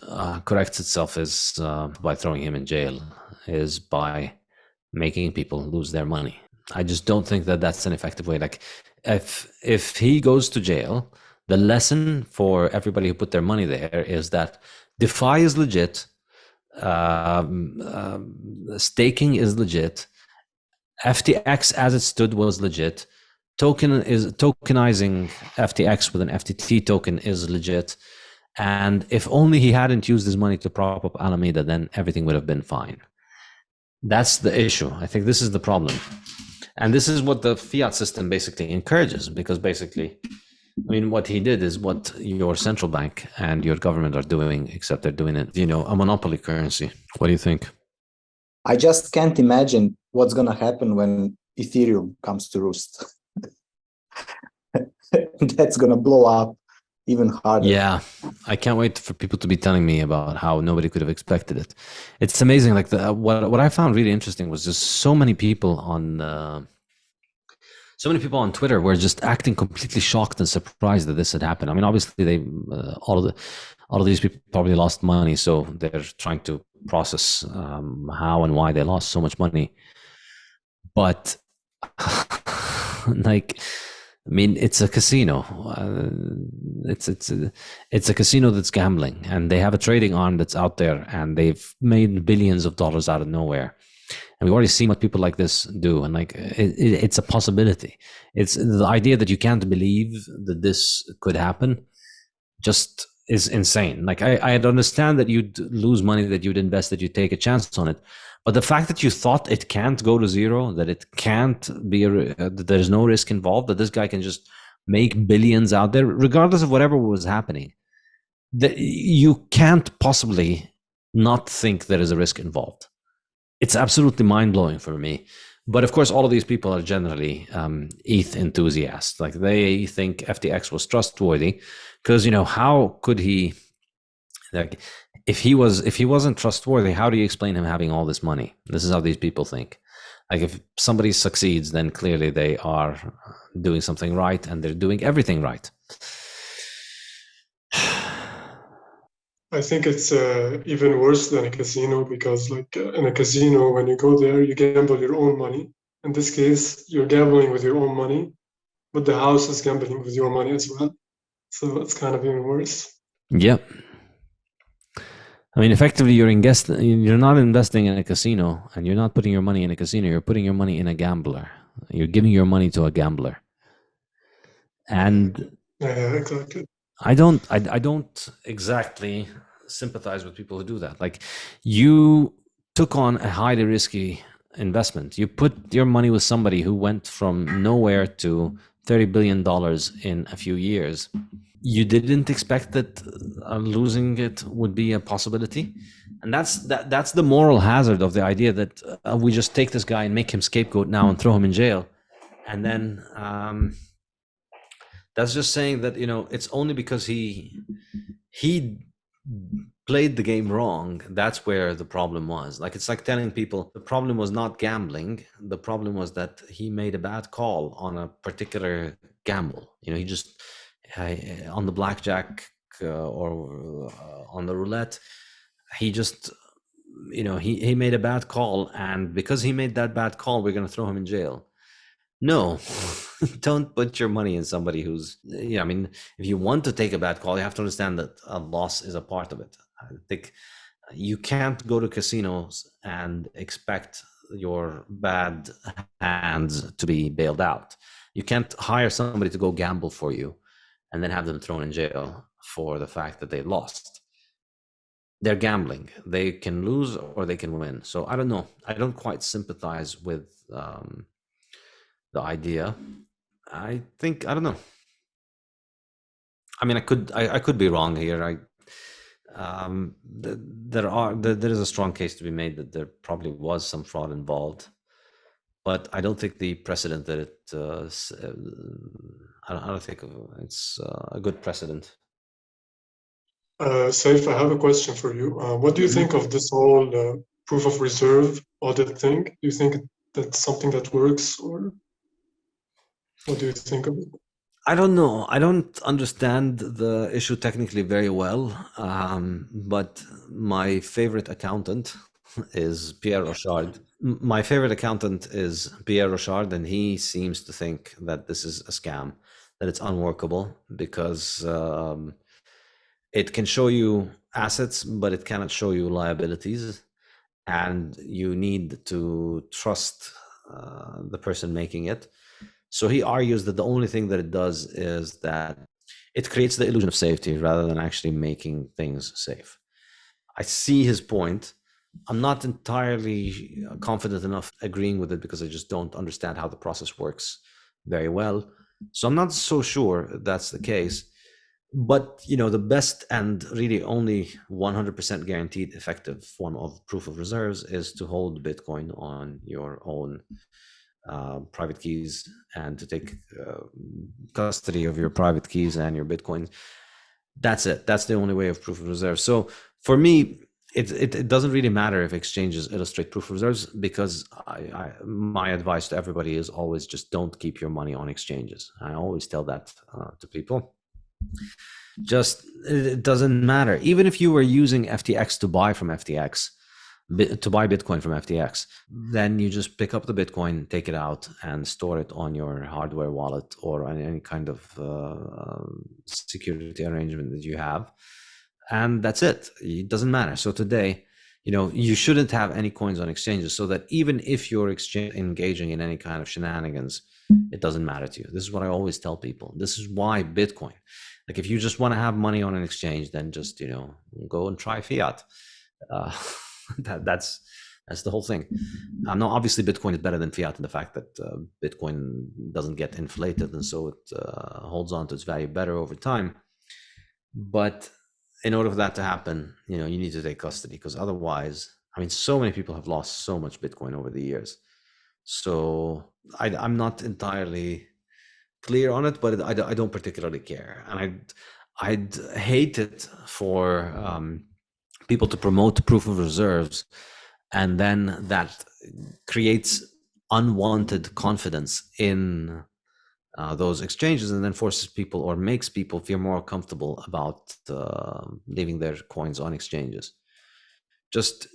corrects itself is by throwing him in jail, is by making people lose their money. I just don't think that that's an effective way. Like, if he goes to jail, the lesson for everybody who put their money there is that DeFi is legit, staking is legit, FTX as it stood was legit, tokenizing FTX with an FTT token is legit, and if only he hadn't used his money to prop up Alameda, then everything would have been fine. That's the issue. I think this is the problem, and this is what the fiat system basically encourages, because basically, what he did is what your central bank and your government are doing, except they're doing it, a monopoly currency. What do you think? I just can't imagine what's going to happen when Ethereum comes to roost. That's going to blow up even harder. Yeah, I can't wait for people to be telling me about how nobody could have expected it. It's amazing. Like, what I found really interesting was just so many people on Twitter were just acting completely shocked and surprised that this had happened. Obviously, they all of these people probably lost money, so they're trying to process how and why they lost so much money. But Like, I mean, it's a casino. It's a casino that's gambling, and they have a trading arm that's out there, and they've made billions of dollars out of nowhere. And we've already seen what people like this do, and like it's a possibility. It's the idea that you can't believe that this could happen just is insane. Like I'd understand that you'd lose money, that you'd invest, that you'd take a chance on it, but the fact that you thought it can't go to zero, that it can't be that there's no risk involved, that this guy can just make billions out there, regardless of whatever was happening, that you can't possibly not think there is a risk involved. It's absolutely mind-blowing for me. But of course, all of these people are generally ETH enthusiasts. Like they think FTX was trustworthy because, you know, how could he, like, if he wasn't trustworthy, how do you explain him having all this money? This is how these people think. Like if somebody succeeds, then clearly they are doing something right, and they're doing everything right. I think it's even worse than a casino, because like in a casino, when you go there, you gamble your own money. In this case, you're gambling with your own money, but the house is gambling with your money as well. So it's kind of even worse. Yep. I mean, effectively, you're not investing in a casino, and you're not putting your money in a casino. You're putting your money in a gambler. You're giving your money to a gambler. And yeah, exactly. I don't exactly sympathize with people who do that. Like, you took on a highly risky investment. You put your money with somebody who went from nowhere to $30 billion in a few years. You didn't expect that losing it would be a possibility. And that's the moral hazard of the idea that we just take this guy and make him scapegoat now and throw him in jail. And then that's just saying that, you know, it's only because he played the game wrong. That's where the problem was. Like, it's like telling people the problem was not gambling. The problem was that he made a bad call on a particular gamble. You know, he just on the blackjack or on the roulette, he just, you know, he made a bad call, and because he made that bad call, we're going to throw him in jail. No, don't put your money in somebody who's, yeah, I mean, if you want to take a bad call, you have to understand that a loss is a part of it. I think you can't go to casinos and expect your bad hands to be bailed out. You can't hire somebody to go gamble for you and then have them thrown in jail for the fact that they lost. They're gambling. They can lose or they can win. So I don't know. I don't quite sympathize with the idea. I think, I don't know. I mean, I could be wrong here. There is a strong case to be made that there probably was some fraud involved, but I don't think the precedent that it, I don't think it's a good precedent. Saif, I have a question for you. What do you think of this whole proof of reserve audit thing? Do you think that's something that works, or what do you think of it? I don't know. I don't understand the issue technically very well, but my favorite accountant is Pierre Rochard. My favorite accountant is Pierre Rochard, and he seems to think that this is a scam, that it's unworkable because it can show you assets, but it cannot show you liabilities, and you need to trust the person making it. So he argues that the only thing that it does is that it creates the illusion of safety rather than actually making things safe. I see his point. I'm not entirely confident enough agreeing with it because I just don't understand how the process works very well. So I'm not so sure that's the case. But, you know, the best and really only 100% guaranteed effective form of proof of reserves is to hold Bitcoin on your own private keys, and to take custody of your private keys and your Bitcoin. That's it. That's the only way of proof of reserve. So for me, it doesn't really matter if exchanges illustrate proof of reserves, because my advice to everybody is always just don't keep your money on exchanges. I always tell that to people. Just, it doesn't matter. Even if you were using FTX to buy from FTX, to buy Bitcoin from FTX. Then you just pick up the Bitcoin, take it out, and store it on your hardware wallet or on any kind of security arrangement that you have. And that's it. It doesn't matter. So today, you shouldn't have any coins on exchanges, so that even if you're engaging in any kind of shenanigans, it doesn't matter to you. This is what I always tell people. This is why Bitcoin, like if you just want to have money on an exchange, then just, go and try fiat. That's the whole thing. Now, obviously, Bitcoin is better than fiat in the fact that Bitcoin doesn't get inflated, and so it holds on to its value better over time. But in order for that to happen, you need to take custody, because otherwise, so many people have lost so much Bitcoin over the years. So I'm not entirely clear on it, but I don't particularly care. And I'd hate it for people to promote proof of reserves, and then that creates unwanted confidence in those exchanges, and then forces people or makes people feel more comfortable about leaving their coins on exchanges. Just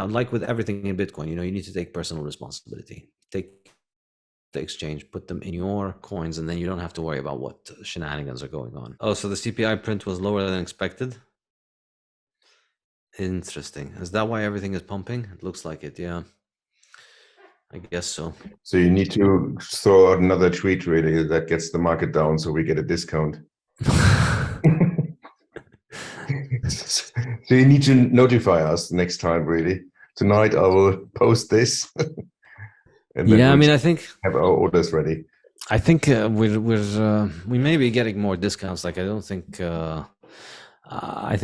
like with everything in Bitcoin, you need to take personal responsibility. Take the exchange, put them in your coins, and then you don't have to worry about what shenanigans are going on. Oh, so the CPI print was lower than expected? Interesting. Is that why everything is pumping? It looks like it, yeah. I guess so. So you need to throw out another tweet, really, that gets the market down so we get a discount. So you need to notify us next time, really. Tonight I will post this. And then I think have our orders ready. I think we may be getting more discounts. Like I think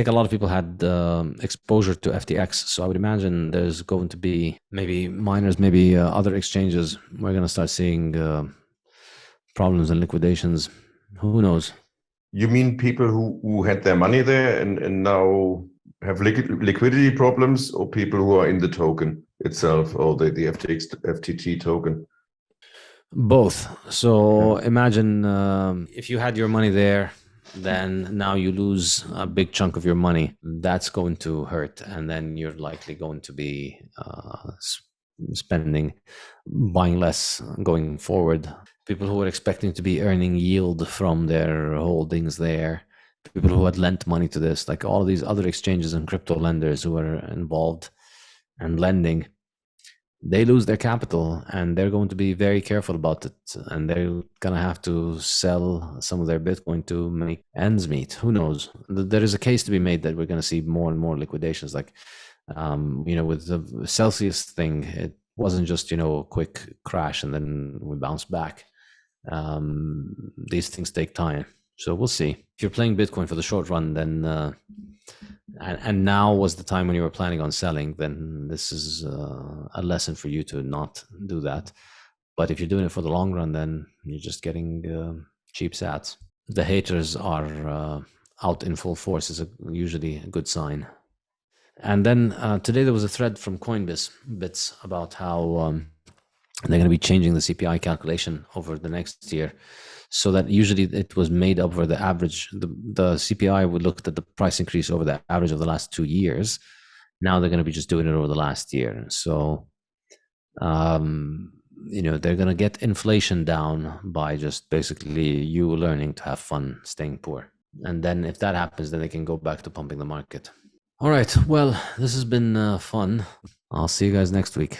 a lot of people had exposure to FTX, so I would imagine there's going to be maybe miners, maybe other exchanges. We're going to start seeing problems and liquidations. Who knows? You mean people who had their money there and now have liquidity problems, or people who are in the token itself, or the FTX FTT token? Both. So imagine if you had your money there, then now you lose a big chunk of your money. That's going to hurt, and then you're likely going to be buying less going forward. People who were expecting to be earning yield from their holdings there, people who had lent money to this, like all of these other exchanges and crypto lenders who are involved and lending, they lose their capital, and they're going to be very careful about it, and they're going to have to sell some of their Bitcoin to make ends meet. Who knows? There is a case to be made that we're going to see more and more liquidations. Like, with the Celsius thing, it wasn't just, a quick crash and then we bounce back. These things take time. So we'll see. If you're playing Bitcoin for the short run, then and now was the time when you were planning on selling, then this is a lesson for you to not do that. But if you're doing it for the long run, then you're just getting cheap sats. The haters are out in full force is usually a good sign. And then today there was a thread from Coinbits about how they're going to be changing the CPI calculation over the next year, so that usually it was made up for the average. The CPI would look at the price increase over the average of the last 2 years. Now they're going to be just doing it over the last year. So, they're going to get inflation down by just basically you learning to have fun staying poor. And then if that happens, then they can go back to pumping the market. All right. Well, this has been fun. I'll see you guys next week.